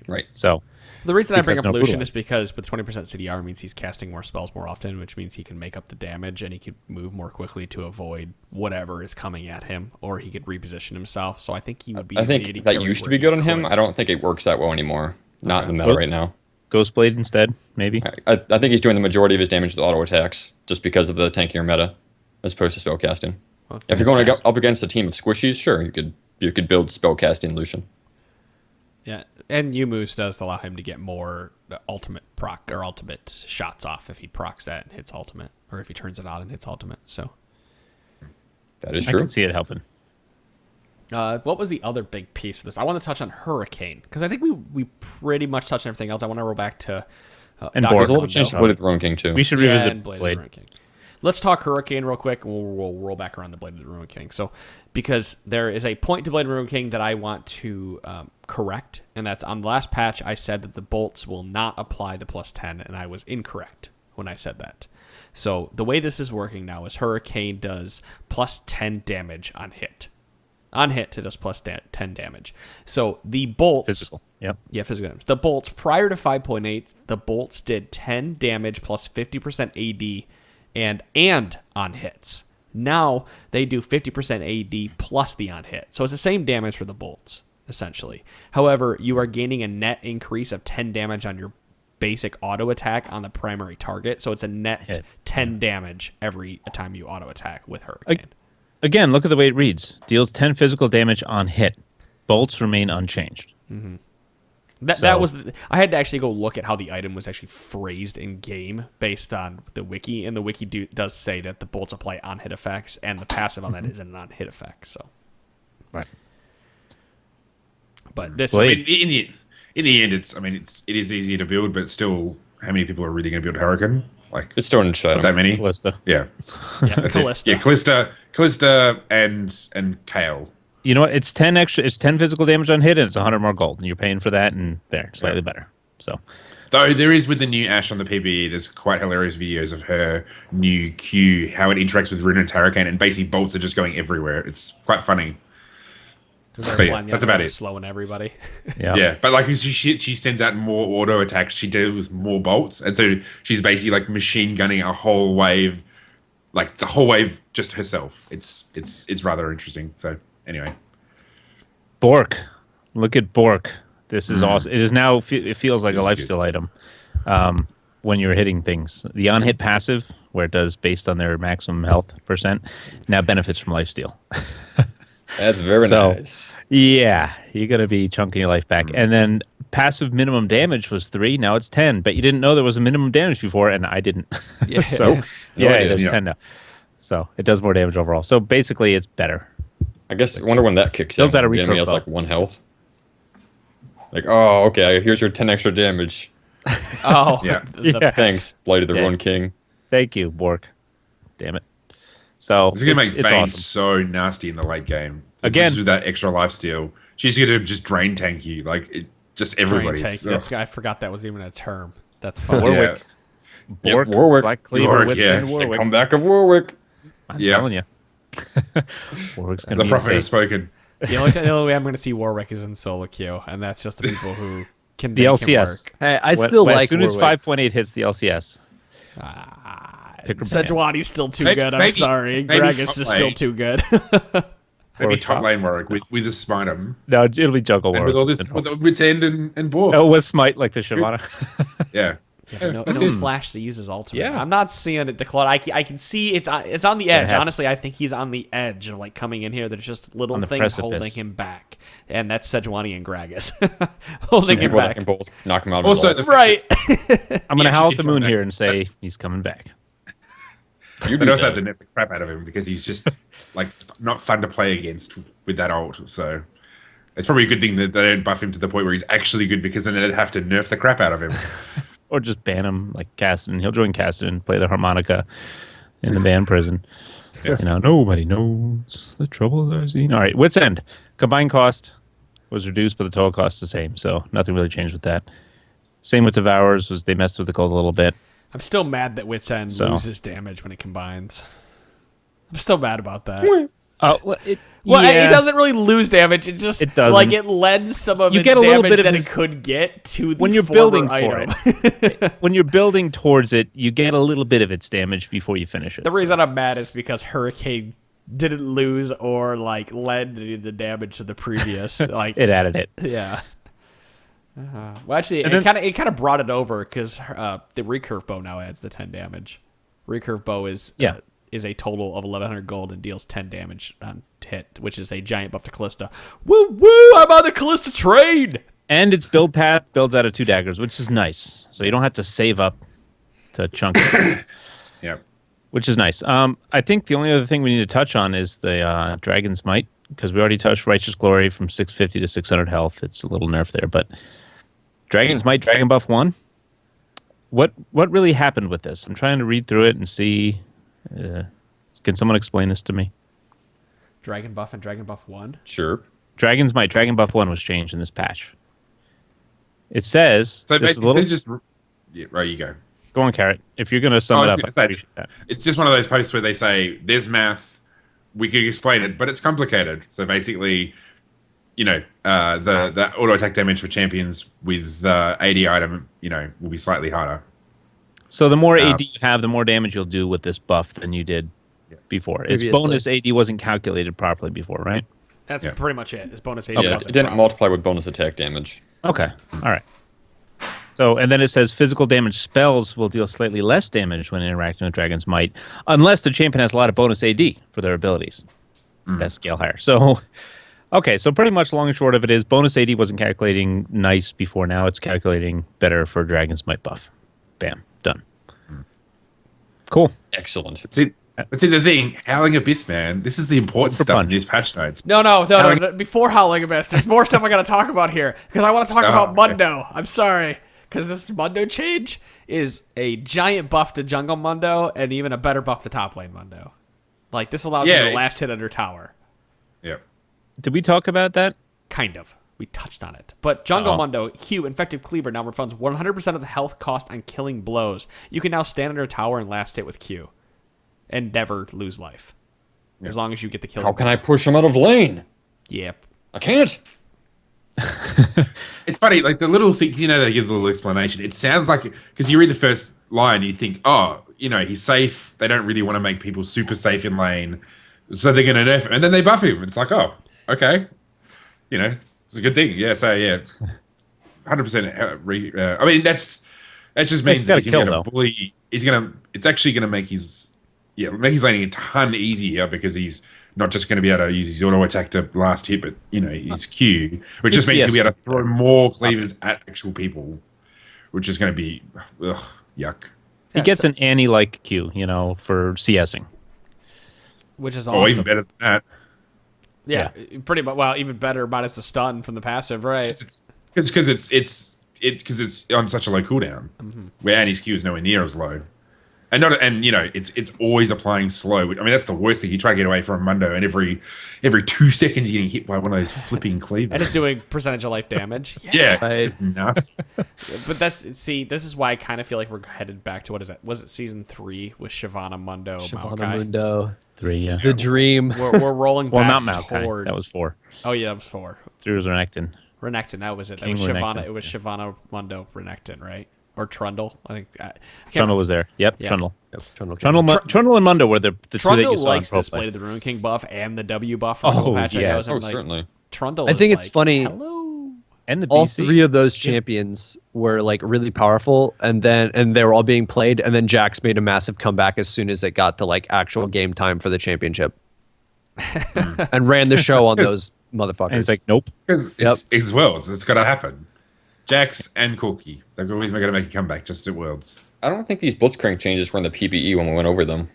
Right. So The reason I bring Because up no Lucian Brutalizer. is because with 20% CDR means he's casting more spells more often, which means he can make up the damage and he could move more quickly to avoid whatever is coming at him, or he could reposition himself. So I think he would be. I the think 80 that carry used to where be good he on him. could. I don't think it works that well anymore. Not in the meta Well- right now. Ghostblade instead, maybe. I think he's doing the majority of his damage with auto attacks just because of the tankier meta, as opposed to spell casting. If you're going up against a team of squishies, sure, you could build spellcasting Lucian. Yeah, and Yumu's does allow him to get more ultimate proc or ultimate shots off if he procs that and hits ultimate, or if he turns it on and hits ultimate. So That is I true. can see it helping. what was the other big piece of this? I want to touch on Hurricane because I think we pretty much touched on everything else. I want to roll back to And Dr. Borg. There's a lot Mundo. of changes to Blade of the Ruin King too. We should Yeah, revisit and Blade of the Blade. Ruin King. Let's talk Hurricane real quick, and we'll roll back around to Blade of the Ruin King. So, because there is a point to Blade of the Ruin King that I want to correct, and that's on the last patch, I said that the bolts will not apply the +10, and I was incorrect when I said that. So, the way this is working now is Hurricane does +10 damage on hit. On hit, it does +10 damage. So, the bolts... Physical. Yep. Yeah, physical damage. The bolts, prior to 5.8, the bolts did 10 damage plus 50% AD and on hits. Now they do 50% AD plus the on hit. So it's the same damage for the bolts, essentially. However, you are gaining a net increase of 10 damage on your basic auto attack on the primary target. So it's a net Hit. 10 damage every time you auto attack with Hurricane. Again, look at the way it reads. Deals 10 physical damage on hit. Bolts remain unchanged. That was I had to actually go look at how the item was actually phrased in game based on the wiki, and the wiki does say that the bolts apply on hit effects, and the passive on that is an on hit effect. So, Right. but this Blade. is In the end, it is easier to build, but still, how many people are really going to build Hurricane? Like, It's still in the shadow. not that many. Callista. Yeah, yeah, that's it. Callista. Yeah, Callista, and Kale. You know what? It's 10 extra. It's 10 physical damage on hit, and it's 100 more gold, and you're paying for that, and there, slightly better. So, Though there is with the new Ashe on the PBE, there's quite hilarious videos of her new Q, how it interacts with Rune and Hurricane, and basically bolts are just going everywhere. It's quite funny. But yeah, that's about it. Slowing everybody. yeah. Yeah, but like she sends out more auto attacks. She deals more bolts, and so she's basically like machine gunning a whole wave, like the whole wave just herself. It's rather interesting. So anyway, Bork. Look at Bork. This is awesome. It is now. It feels like This a is good. lifesteal item when you're hitting things. The on-hit passive, where it does based on their maximum health %, now benefits from lifesteal. That's very So- nice. Yeah, you're gonna be chunking your life back. And then passive minimum damage was 3. Now it's 10. But you didn't know there was a minimum damage before, and I didn't. Yeah. So yeah, idea. it does Yeah. 10 now. So it does more damage overall. So basically, it's better. I guess I wonder when that kicks in. Builds out a The enemy recurve has bow. like 1 health. Like, oh, okay, here's your 10 extra damage. Oh, Yeah. Yeah. Thanks, Blade of the Yeah. Ruin King. Thank you, Bork. Damn it. So this is gonna make it's Vayne awesome. so nasty in the late game. Again- just with that extra life steal, she's gonna just drain tank you like just everybody. Tank. So- That's, I forgot that was even a term. That's fun. Warwick. Yeah. Bork, Warwick. Black Cleaver, Warwick, Wits yeah. End, The Warwick. comeback of Warwick. I'm Yeah. telling you. Warwick's gonna The be prophet has insane. spoken. The only way I'm going to see Warwick is in solo queue, and that's just the people who can The make him LCS. work. Hey, I When- still when- like as soon as Warwick. 5.8 hits the LCS. Pick or ban. Sejuani's still too Maybe- good. I'm maybe- sorry. maybe Gragas top is still lane. too good. Maybe Warwick top top. lane Warwick with a Smite No, it'll be Juggle and Warwick. with all this with Wits End and Borg. Oh, with Smite like the Shyvana. Yeah. no that's no it. flash that uses ultimate. Yeah. I'm not seeing it, DeClawd. I can see it's on the edge. happen. Honestly, I think he's on the edge of like coming in here. There's just little On the things precipice. holding him back, and that's Sejuani and Gragas holding him People that back. can both knock him out of Also, his the Right. I'm going to Yeah, howl she at the did moon come here back. and say he's coming back. You But do also that. have to nerf the crap out of him because he's just like not fun to play against with that ult. So it's probably a good thing that they don't buff him to the point where he's actually good because then they'd have to nerf the crap out of him. Or just ban him like Caston. He'll join Caston and play the harmonica in the ban prison. Yeah. You know, nobody knows the troubles I've seen. All right, Wits End. Combined cost was reduced, but the total cost is the same. So nothing really changed with that. Same with Devourers, was they messed with the gold a little bit. I'm still mad that Wits End So. loses damage when it combines. I'm still mad about that. Well, It doesn't really lose damage. It just It doesn't. like it lends some of You its get a little damage bit of that his- it could get to the when you're former building item. for it. When you're building towards it, you get a little bit of its damage before you finish it. The reason I'm mad is because Hurricane didn't lose or like lend any of the damage to the previous. Like it added it. yeah. Well, actually, And it then- kind of brought it over because the recurve bow now adds the 10 damage. Recurve bow is Yeah. is a total of 1,100 gold and deals 10 damage on hit, which is a giant buff to Callista. Woo woo! I'm on the Callista train. And its build path builds out of 2 daggers, which is nice. So you don't have to save up to chunk it. Yep. Which is nice. I think the only other thing we need to touch on is the Dragon's Might, because we already touched Righteous Glory from 650 to 600 health. It's a little nerf there, but Dragon's Might, Dragon Buff 1. What really happened with this? I'm trying to read through it and see. Can someone explain this to me? Dragon Buff and Dragon Buff 1? Sure. Dragon's Might, Dragon Buff 1 was changed in this patch. It says... So this is basically, just yeah, right. You go. Go on, Carrot. If you're going to sum it up... It's just one of those posts where they say, "There's math. We could explain it, but it's complicated." So basically, the auto attack damage for champions with AD item, will be slightly harder. So the more AD you have, the more damage you'll do with this buff than you did before. Its Previously. bonus AD wasn't calculated properly before, right? That's pretty much it. It's bonus 8. Yeah, it didn't multiply with bonus attack damage. Okay. All right. So, and then it says physical damage spells will deal slightly less damage when interacting with Dragon's Might, unless the champion has a lot of bonus AD for their abilities that scale higher. So, okay, so pretty much long and short of it is bonus AD wasn't calculating nice before. Now it's calculating better for Dragon's Might buff. Bam. Done. Cool. Excellent. But see the thing, Howling Abyss, man, this is the important stuff in these patch notes. No. Before Howling Abyss, there's more stuff I got to talk about here because I want to talk about Mundo. I'm sorry, because this Mundo change is a giant buff to jungle Mundo and even a better buff to top lane Mundo. Like, this allows you to last hit under tower. Yep. Did we talk about that? Kind of. We touched on it. But Jungle Mundo, Q, Infected Cleaver now refunds 100% of the health cost on killing blows. You can now stand under a tower and last hit with Q. And never lose life. As long as you get the kill. How can I push him out of lane? Yep. I can't. It's funny, like the little thing, they give the little explanation. It sounds like, because you read the first line, you think, oh, he's safe. They don't really want to make people super safe in lane. So they're going to nerf him. And then they buff him. It's like, oh, okay. It's a good thing. Yeah, so yeah. 100%. I mean, that just means that he's going to bully. It's actually going to make his laning a ton easier because he's not just going to be able to use his auto attack to last hit, but his Q, which just means he'll be able to throw more cleavers at actual people, which is going to be yuck. He gets an Annie-like Q, for CSing. Which is awesome. Oh, even better than that. Yeah, pretty much. Well, even better minus the stun from the passive, right? Because it's on such a low cooldown, where Annie's Q is nowhere near as low. It's always applying slow. I mean, that's the worst thing. You try to get away from Mundo, and every 2 seconds you're getting hit by one of those flipping cleavers. And it's doing percentage of life damage. Yes, it's just nasty. But this is why I kind of feel like we're headed back to, what is it? Was it season 3 with Shyvana, Mundo, Maokai? Mundo. 3, yeah. The dream. We're rolling back not Maokai. toward... That was 4. Oh, yeah, that was 4. 3 was Renekton. Renekton, that was it. That King was Shyvana. Renekton, It was Shyvana, Mundo, Renekton, right? Or Trundle, I think. Trundle was there. Yep, Yeah. Trundle. Trundle. Trundle and Mundo were the two that Trundle you saw in likes Pro this Play. blade of the Ruin King buff and the W buff from the whole patch. yes. Certainly. Trundle I think is it's like, funny. Hello. And the All BC. 3 of those champions were really powerful, and they were all being played, and then Jax made a massive comeback as soon as it got to actual game time for the championship, and ran the show on those motherfuckers. And it's like, nope. Because it's Worlds. It's got to happen. Jax and Corki. They're always going to make a comeback just at Worlds. I don't think these Blitzcrank changes were in the PBE when we went over them.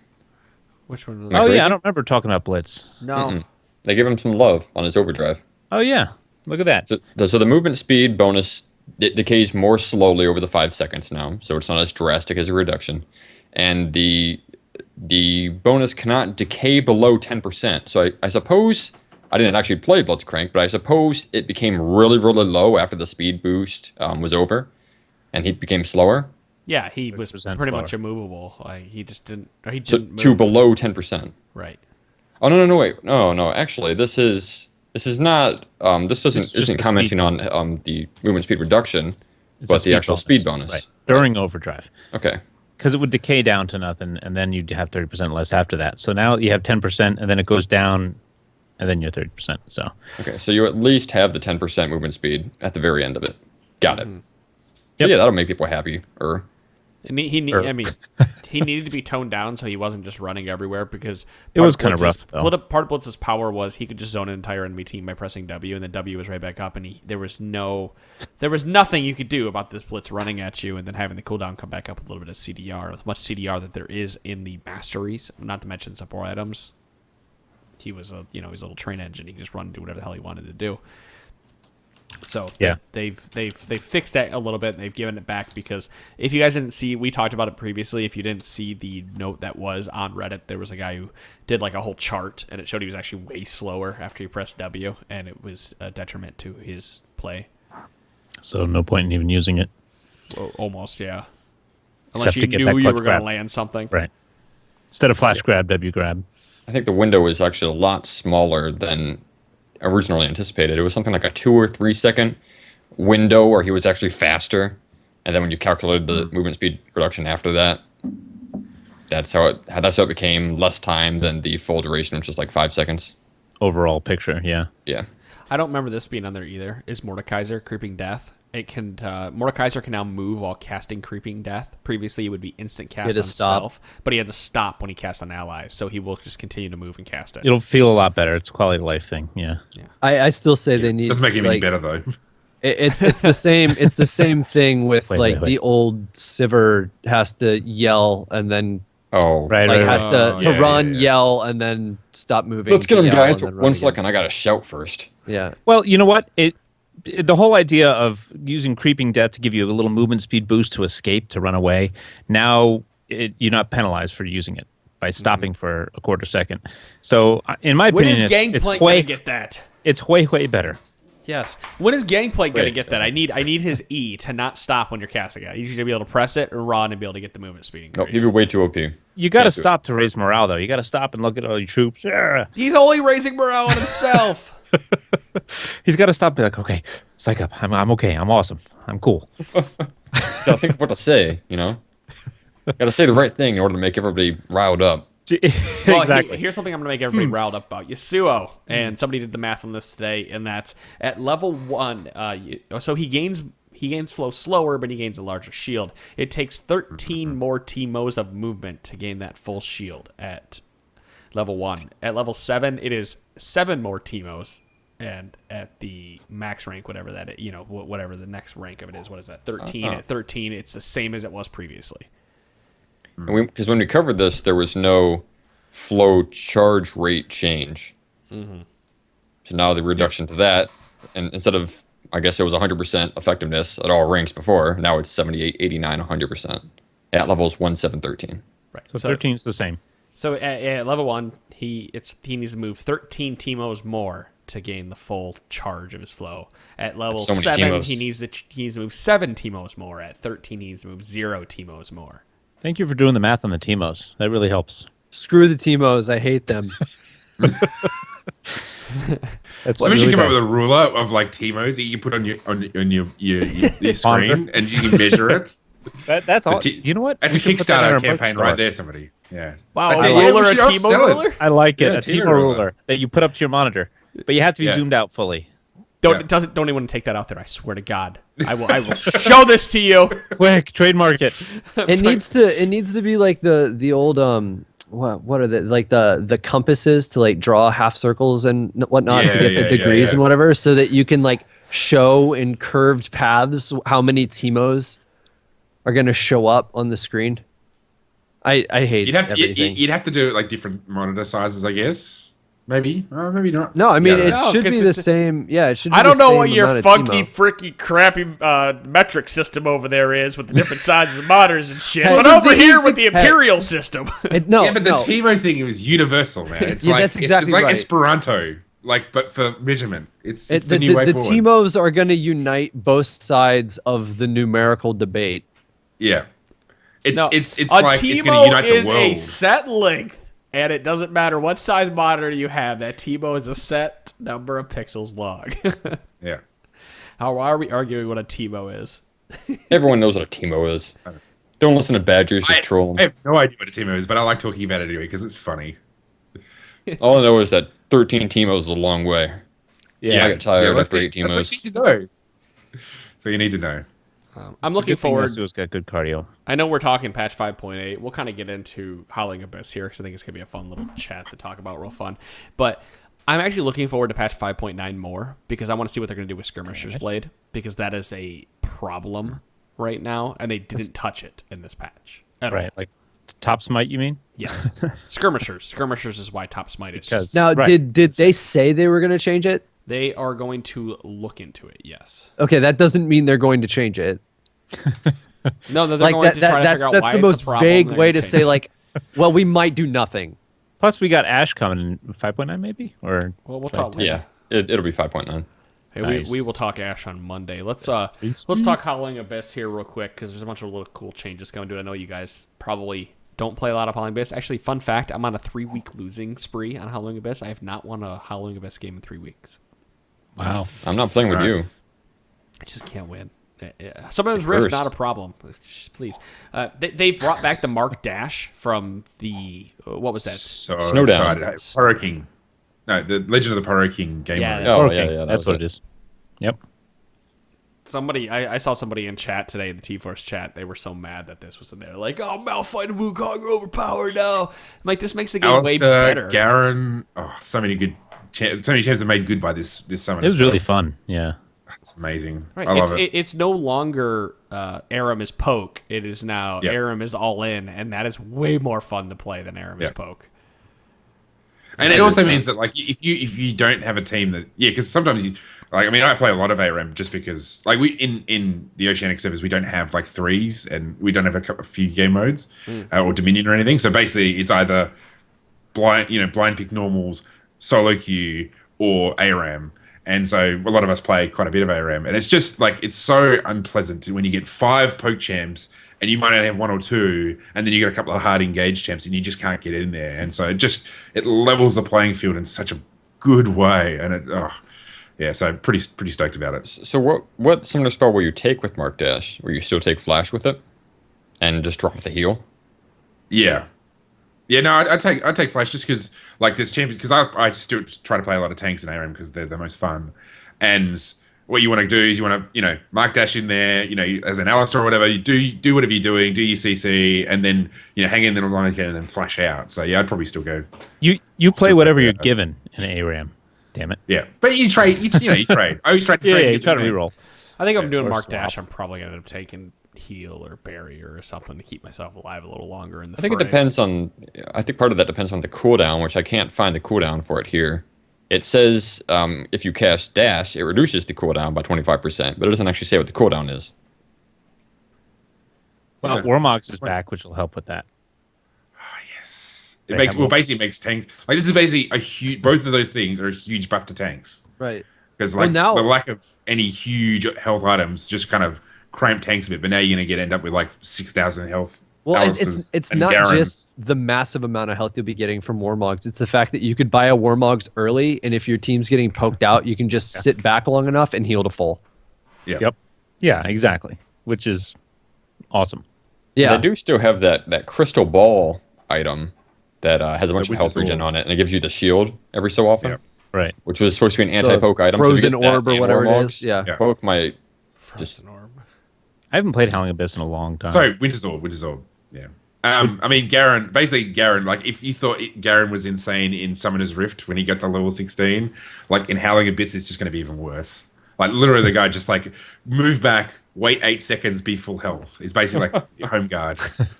Which one? Am I Oh, crazy? yeah, I don't remember talking about Blitz. No. They give him some love on his overdrive. Oh, yeah. Look at that. So the movement speed bonus decays more slowly over the 5 seconds now, so it's not as drastic as a reduction. And the bonus cannot decay below 10%. So I suppose... I didn't actually play Blitzcrank, but I suppose it became really, really low after the speed boost was over, and he became slower. Yeah, he was 30% pretty much slower. immovable. He just didn't... Or he So didn't to move. below 10%. Right. Oh no, wait, no. Actually, this is not. This just isn't the commenting on the movement speed reduction, but the actual speed bonus. Right. During overdrive. Okay. Because it would decay down to nothing, and then you'd have 30% less after that. So now you have 10%, and then it goes down, and then you're 30%. So Okay, so you at least have the 10% movement speed at the very end of it. Got it. Yep. Yeah, that'll make people happy. And I mean, he needed to be toned down so he wasn't just running everywhere because It was kind of rough, though. Part of Blitz's power was he could just zone an entire enemy team by pressing W, and then W was right back up, and there was nothing you could do about this Blitz running at you and then having the cooldown come back up with a little bit of CDR, as much CDR that there is in the masteries, not to mention support items. He was he's a little train engine. He could just run and do whatever the hell he wanted to do. So yeah, they've fixed that a little bit, and they've given it back because if you guys didn't see, we talked about it previously. If you didn't see the note that was on Reddit, there was a guy who did like a whole chart, and it showed he was actually way slower after he pressed W, and it was a detriment to his play. So no point in even using it. Well, almost, yeah. Unless Except you knew you were going to land something. Right. Instead of flash grab, W grab. I think the window is actually a lot smaller than originally anticipated. It was something like a 2 or 3 second window where he was actually faster, and then when you calculated the movement speed reduction after that, that's how it became less time than the full duration, which is like 5 seconds. Overall picture, yeah. Yeah. I don't remember this being on there either. Is Mordekaiser Creeping Death? It can Mordekaiser can now move while casting Creeping Death. Previously, it would be instant cast on himself, but he had to stop when he cast on allies, so he will just continue to move and cast it. It'll feel a lot better. It's a quality of life thing. Yeah. I still say they need. Doesn't make it any better though. It's the same. It's the same thing with the old Sivir has to yell and then has to run, yell, and then stop moving. Let's get him, guys. For 1 second, I gotta shout first. Yeah. Well, you know what? The whole idea of using Creeping Death to give you a little movement speed boost to escape, to run away, now you're not penalized for using it by stopping for a quarter second. So, in my opinion, when is Gangplank going to get that? It's way better. Yes. When is Gangplank going to get that? I need his E to not stop when you're casting it. You should be able to press it or run and be able to get the movement speed increase. No, you're way too OP. You got to stop to raise morale, though. You got to stop and look at all your troops. Yeah. He's only raising morale on himself. He's got to stop and be like, okay, psych up. I'm okay. I'm awesome. I'm cool. Gotta think of what to say, you know? Gotta say the right thing in order to make everybody riled up. Well, exactly. Here's something I'm going to make everybody riled up about. Yasuo, and somebody did the math on this today, and that's at level 1, so he gains flow slower, but he gains a larger shield. It takes 13 more Teemos of movement to gain that full shield at level 1. At level 7, it is 7 more Teemos, and at the max rank, whatever that is, whatever the next rank of it is, what is that? 13. At 13, it's the same as it was previously. Because when we covered this, there was no flow charge rate change. Mm-hmm. So now the reduction to that, and instead of, I guess it was 100% effectiveness at all ranks before, now it's 78, 89, 100% at levels 1, 7, 13. Right. So 13 is the same. So at level 1, he needs to move 13 Teemos more to gain the full charge of his flow. At level 7, he needs to move 7 Teemos more. At 13, he needs to move 0 Teemos more. Thank you for doing the math on the Teemos. That really helps. Screw the Teemos. I hate them. So we should come up with a ruler of like Teemos that you put on your screen and you can measure it. That's all. You know what? That's a Kickstarter campaign right there, somebody. Yeah. Wow, a ruler, a Teemo ruler? I like it. A Teemo ruler that you put up to your monitor, but you have to be zoomed out fully. Don't anyone take that out there. I swear to God, I will show this to you. Quick, trademark it. It needs to be like the old what are the compasses to like draw half circles and whatnot to get the degrees and whatever, so that you can like show in curved paths how many Teemos are going to show up on the screen. I hate everything. You'd have to do like different monitor sizes, I guess. Maybe, maybe not. No, I mean it should be the same. Yeah, it should. Be I don't know what your funky, freaky, crappy metric system over there is with the different sizes of monitors and shit. But over here with the Imperial system, but the Teemo thing was universal, man. It's like that's exactly right. Esperanto, but for measurement. It's the new way forward. The Teemos are going to unite both sides of the numerical debate. Yeah, it's like it's going to unite the world. A set length. And it doesn't matter what size monitor you have. That Teemo is a set number of pixels long. Yeah. Why are we arguing what a Teemo is? Everyone knows what a Teemo is. Don't listen to badgers, just trolls. I have no idea what a Teemo is, but I like talking about it anyway because it's funny. All I know is that 13 Teemos is a long way. Yeah, I get tired after 8 Teemos. That's what you need to know. So you need to know. I'm looking forward. Yasuo's got good cardio. I know we're talking patch 5.8. We'll kind of get into Howling Abyss here because I think it's going to be a fun little chat to talk about, real fun. But I'm actually looking forward to patch 5.9 more because I want to see what they're going to do with Skirmisher's Blade because that is a problem right now, and they didn't touch it in this patch at all. Like top smite, you mean? Yes. Skirmishers is why top smite is just... Now, did they say they were going to change it? They are going to look into it, yes. Okay, that doesn't mean they're going to change it. No, they're Like going to try to figure out why that's the it's most a problem. vague They're way gonna to say, change it. like, well, we might do nothing. Plus, we got Ash coming in 5.9 maybe? Or Well, we'll talk. Yeah, it'll be 5.9. Hey, Nice. we will talk Ash on Monday. Let's talk Howling Abyss here real quick because there's a bunch of little cool changes coming to it. I know you guys probably don't play a lot of Howling Abyss. Actually, fun fact, I'm on a 3-week losing spree on Howling Abyss. I have not won a Howling Abyss game in 3 weeks. wow. I'm not playing with you. I just can't win. Sometimes Rift, not a problem. Please. They brought back the Mark Dash from the... what was that? So Snowdown. excited. Pyro King. No, the Legend of the Pyro King game Yeah, mode. Oh, Okay, yeah, that's what it is. Yep. I saw somebody in chat today, in the T-Force chat, they were so mad that this was in there. Like, oh, Malphite and Wukong are overpowered now. I'm like, this makes the game way better. Garen. Oh, so many champs are made good by this summon. It was really fun. Yeah. That's amazing. Right. I love it. It's no longer Aram is poke. It is now Yep. Aram is all in, and that is way more fun to play than Aram is Yep. poke. And it also means that, like, if you don't have a team that, because sometimes I play a lot of ARM just because, like, we in the Oceanic servers we don't have like threes and we don't have a few game modes or Dominion or anything. So basically, it's either blind pick normals, solo queue, or ARAM. And so a lot of us play quite a bit of ARAM, and it's just like it's so unpleasant when you get 5 poke champs and you might only have 1 or 2, and then you get a couple of hard engaged champs and you just can't get in there. And so it levels the playing field in such a good way, and so pretty stoked about it. So what similar spell will you take with Mark Dash? Will you still take Flash with it, and just drop the heal? Yeah. Yeah, no, I'd take Flash just because, like, there's champions, because I still try to play a lot of tanks in ARAM because they're the most fun. And what you want to do is you want to, Mark Dash in there, as an Alistar or whatever, you do whatever you're doing, do your CC, and then, hang in there long again and then flash out. So, yeah, I'd probably still go. You play whatever you're given in ARAM. Damn it. Yeah. But you trade, you trade. I always trade. Yeah, you try to reroll. I think if I'm doing or Mark swap. Dash, I'm probably going to end up taking heal or barrier or something to keep myself alive a little longer in the I think it depends on. I think part of that depends on the cooldown, which I can't find the cooldown for it here. It says if you cast Dash, it reduces the cooldown by 25%, but it doesn't actually say what the cooldown is. Well, Warmogs is back, which will help with that. Yes. They Basically makes tanks. Like, this is basically both of those things are a huge buff to tanks. Right. Because, Well, like, now- the lack of any huge health items just kind of cramp tanks a bit, but now you're going to end up with, like, 6,000 health. Well, Alistars it's and not Garens. just the massive amount of health you'll be getting from Warmogs. It's the fact that you could buy a Warmogs early, and if your team's getting poked out, you can just sit back long enough and heal to full. Yeah. Yep. Yeah, exactly. Which is awesome. Yeah. They do still have that crystal ball item that has a bunch of Which health is regen cool. on it, and it gives you the shield every so often, Yep. Right. which was supposed to be an anti-poke item. So if you Frozen get that orb or and whatever it Warmogs, is. Yeah. Yeah. Poke might Frozen orb. I haven't played Howling Abyss in a long time. Sorry, Winter's Orb. Yeah. Garen, like, if you thought Garen was insane in Summoner's Rift when he got to level 16, like, in Howling Abyss, it's just going to be even worse. Like, literally, the guy just, like, move back, wait 8 seconds, be full health. It's basically like home guard. It's going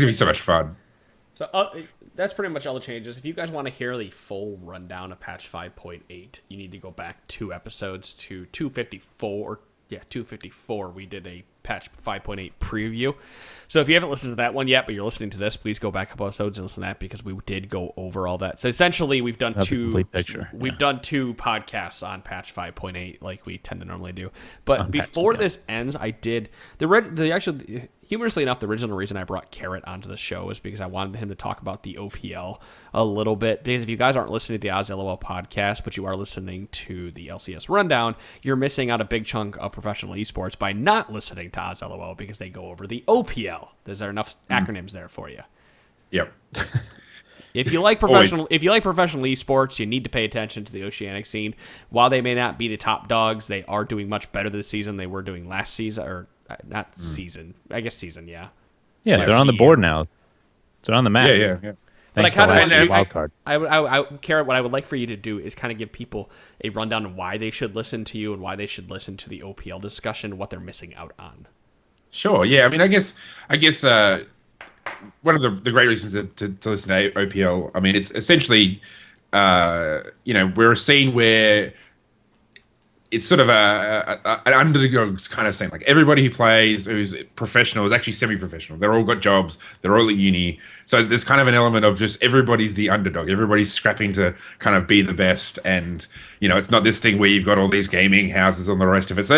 to be so much fun. So that's pretty much all the changes. If you guys want to hear the full rundown of patch 5.8, you need to go back 2 episodes to 254. Yeah, 254. We did a patch 5.8 preview. So if you haven't listened to that one yet, but you're listening to this, please go back a couple episodes and listen to that because we did go over all that. So essentially, we've done That's a complete picture. We've done 2 podcasts on patch 5.8, like we tend to normally do. But On before patches, this ends, I did actually. Humorously enough, the original reason I brought Carrot onto the show is because I wanted him to talk about the OPL a little bit. Because if you guys aren't listening to the OzLoL podcast, but you are listening to the LCS Rundown, you're missing out a big chunk of professional esports by not listening to OzLoL because they go over the OPL. There's enough acronyms there for you. Yep. If you like professional esports, you need to pay attention to the Oceanic scene. While they may not be the top dogs, they are doing much better this season than they were doing last season, or not season. I guess season, yeah. Yeah, they're on the board now. They're on the map. Yeah. Thanks to last wild card. Carrot, what I would like for you to do is kind of give people a rundown of why they should listen to you and why they should listen to the OPL discussion, what they're missing out on. Sure. Yeah. I mean, I guess one of the great reasons to listen to OPL. I mean, it's essentially, we're a scene where it's sort of an underdogs kind of scene. Like everybody who plays, who's professional, is actually semi-professional. They're all got jobs. They're all at uni. So there's kind of an element of just everybody's the underdog. Everybody's scrapping to kind of be the best. And, it's not this thing where you've got all these gaming houses and the rest of it. So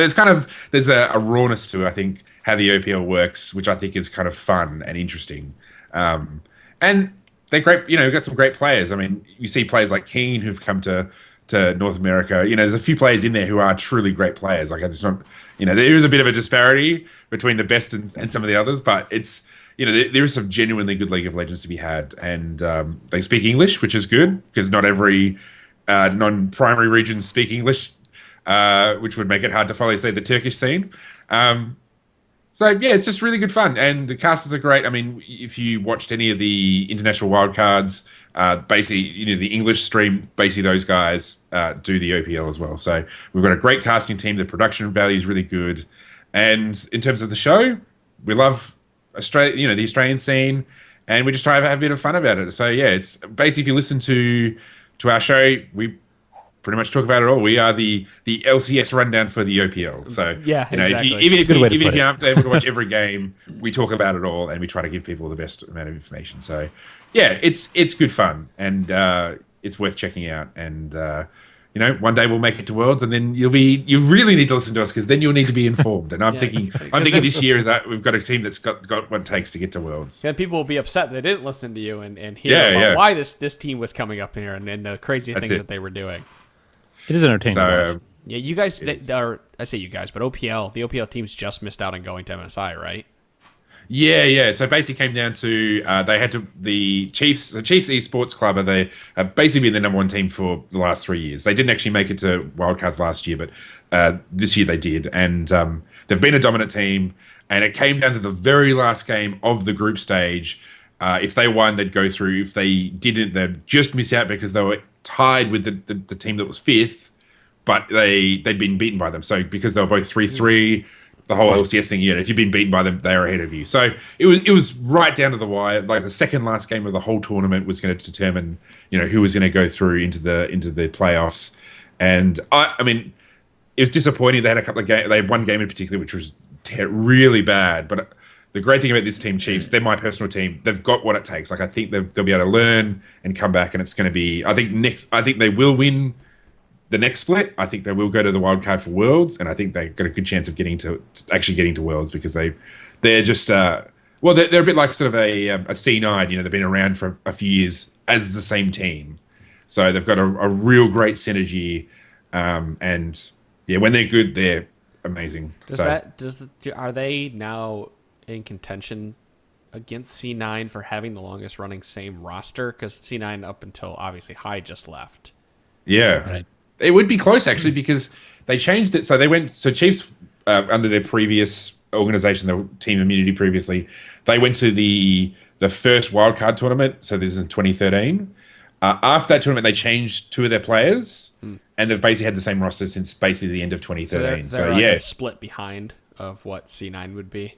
there's a rawness to, I think, how the OPL works, which I think is kind of fun and interesting. And they're great. We've got some great players. I mean, you see players like Keen who've come to North America. There's a few players in there who are truly great players. Like it's not, there is a bit of a disparity between the best and some of the others, but it's, there is some genuinely good League of Legends to be had. And they speak English, which is good because not every non-primary regions speak English, which would make it hard to follow, say, the Turkish scene. So yeah, it's just really good fun, and the casters are great. I mean, if you watched any of the international wildcards, basically, the English stream, basically those guys do the OPL as well. So we've got a great casting team. The production value is really good, and in terms of the show, we love Australia, the Australian scene, and we just try to have a bit of fun about it. So yeah, it's basically, if you listen to our show, we pretty much talk about it all. We are the LCS rundown for the OPL. So yeah, exactly. Even if you aren't able to watch every game, we talk about it all and we try to give people the best amount of information. So yeah, it's good fun, and it's worth checking out. And one day we'll make it to Worlds, and then you really need to listen to us, because then you'll need to be informed. And I'm thinking this year is that we've got a team that's got what it takes to get to Worlds. And people will be upset they didn't listen to you and hear about why this team was coming up here and the crazy things that they were doing. It is entertaining. So, yeah, you guys, I say you guys, but the OPL teams just missed out on going to MSI, right? Yeah. So basically came down to the Chiefs Esports Club they have basically been the number one team for the last 3 years. They didn't actually make it to wildcards last year, but this year they did. And they've been a dominant team, and it came down to the very last game of the group stage. If they won, they'd go through. If they didn't, they'd just miss out because they were tied with the team that was fifth, but they'd been beaten by them. So because they were both 3-3, the whole LCS thing, if you've been beaten by them, they are ahead of you. So it was right down to the wire. Like the second last game of the whole tournament was going to determine, who was going to go through into the playoffs. And I mean, it was disappointing. They had a couple of games. They had one game in particular which was really bad. But the great thing about this team, Chiefs, they're my personal team. They've got what it takes. Like I think they'll be able to learn and come back, and it's going to be. I think they will win the next split. I think they will go to the wild card for Worlds, and I think they've got a good chance of getting to Worlds, because they're just they're a bit like sort of a C9. They've been around for a few years as the same team, so they've got a real great synergy, and yeah, when they're good, they're amazing. Are they now in contention against C9 for having the longest running same roster? Because C9 up until obviously High just left. Yeah, right. It would be close actually, because they changed it. So Chiefs under their previous organization, the Team Immunity previously, they went to the first wildcard tournament. So this is in 2013. After that tournament, they changed 2 of their players, and they've basically had the same roster since basically the end of 2013. So they're a split behind of what C9 would be.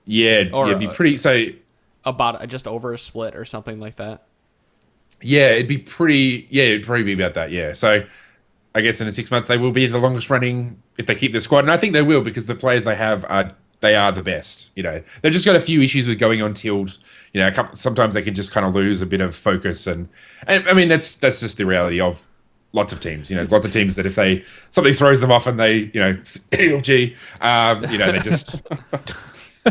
Yeah, it'd be pretty. So about just over a split or something like that. Yeah, it'd be pretty. Yeah, it'd probably be about that. Yeah. So I guess in 6 months they will be the longest running if they keep their squad, and I think they will, because the players they have are the best. They've just got a few issues with going on tilt. Sometimes they can just kind of lose a bit of focus, and I mean that's just the reality of lots of teams. There's lots of teams that if something throws them off and they ELG, they just.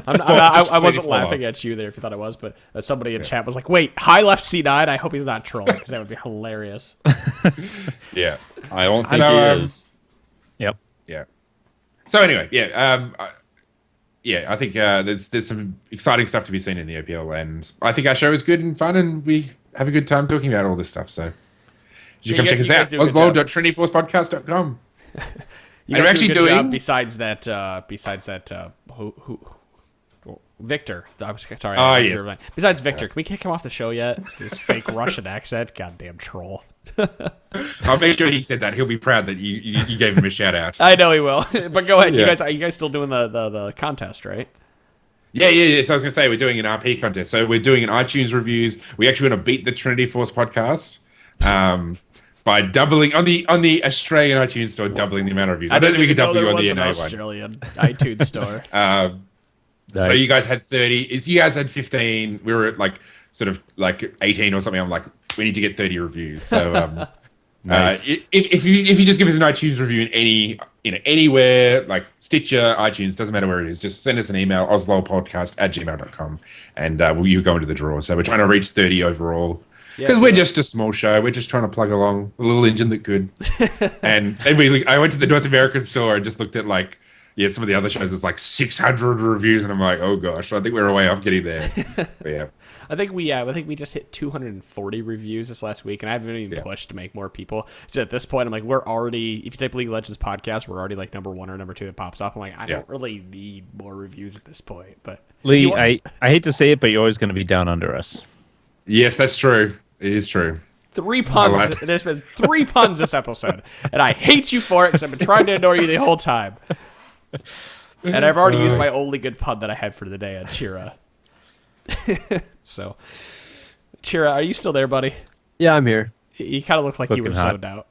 I wasn't laughing at you there if you thought I was, but somebody in chat was like, wait, High left C9? I hope he's not trolling, because that would be hilarious. Yeah. I don't think he is. Yep. Yeah. So anyway, I think there's some exciting stuff to be seen in the OPL, and I think our show is good and fun, and we have a good time talking about all this stuff. So you Yeah, come check us out. do a good job. ozlol.trinityforcepodcast.com. You And guys we're actually do a good job doing besides that. Victor. I'm sorry. Ah, I yes. your name. Besides Victor, can we kick him off the show yet? His fake Russian accent. Goddamn troll. I'll make sure he said that. He'll be proud that you gave him a shout out. I know he will. But go ahead. Yeah. Are you guys still doing the contest, right? Yeah. So I was going to say, we're doing an RP contest. So we're doing an iTunes reviews. We actually want to beat the Trinity Force podcast by doubling on the Australian iTunes store, doubling the amount of reviews. I don't think we could double you on the NA one. Australian iTunes store. Nice. So you guys had 30. You guys had 15. We were at like sort of like 18 or something. I'm like, we need to get 30 reviews. So Nice. if you just give us an iTunes review in anywhere, like Stitcher, iTunes, doesn't matter where it is, just send us an email, ozlolpodcast@gmail.com, and you go into the draw. So we're trying to reach 30 overall. Because we're just a small show. We're just trying to plug along a little engine that could. and I went to the North American store and just looked at some of the other shows. It's like 600 reviews, and I'm like, oh gosh, I think we're way off getting there. But yeah. I think we just hit 240 reviews this last week, and I haven't even pushed to make more people. So at this point, I'm like, we're already. If you type League of Legends podcast, we're already like number 1 or number 2 that pops up. I'm like, I don't really need more reviews at this point. But Lee, I hate to say it, but you're always going to be down under us. Yes, that's true. It is true. 3 puns. Alright. There's been 3 puns this episode, and I hate you for it because I've been trying to ignore you the whole time. And I've already used my only good pun that I had for the day on Chira. So, Chira, are you still there, buddy? Yeah, I'm here. You kind of look like you were Looking hot. zoned out.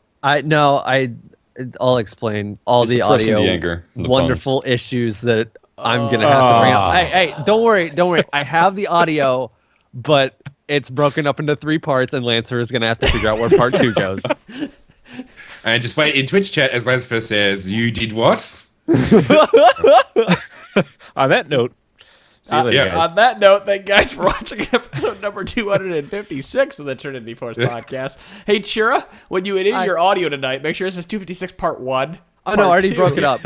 I'll explain all the suppressing audio the anger from the wonderful issues that I'm gonna have to bring up. Hey, don't worry. I have the audio, but it's broken up into 3 parts, and Lancer is gonna have to figure out where part 2 goes. And just wait in Twitch chat as Lancer says, "You did what?" On that note, see you later, guys. On that note, thank you guys for watching episode number 256 of the Trinity Force podcast. Hey, Chira, when you edit your audio tonight, make sure it says 256 part 1. Oh no, I already broke it up.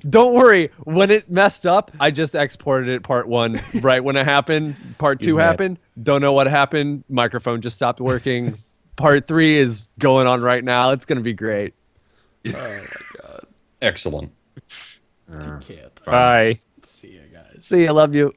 Don't worry. When it messed up, I just exported it part 1 right when it happened. Part 2 happened. Don't know what happened. Microphone just stopped working. Part 3 is going on right now. It's gonna be great. Oh my god. Excellent. I can't. Bye. See you guys. See, I love you.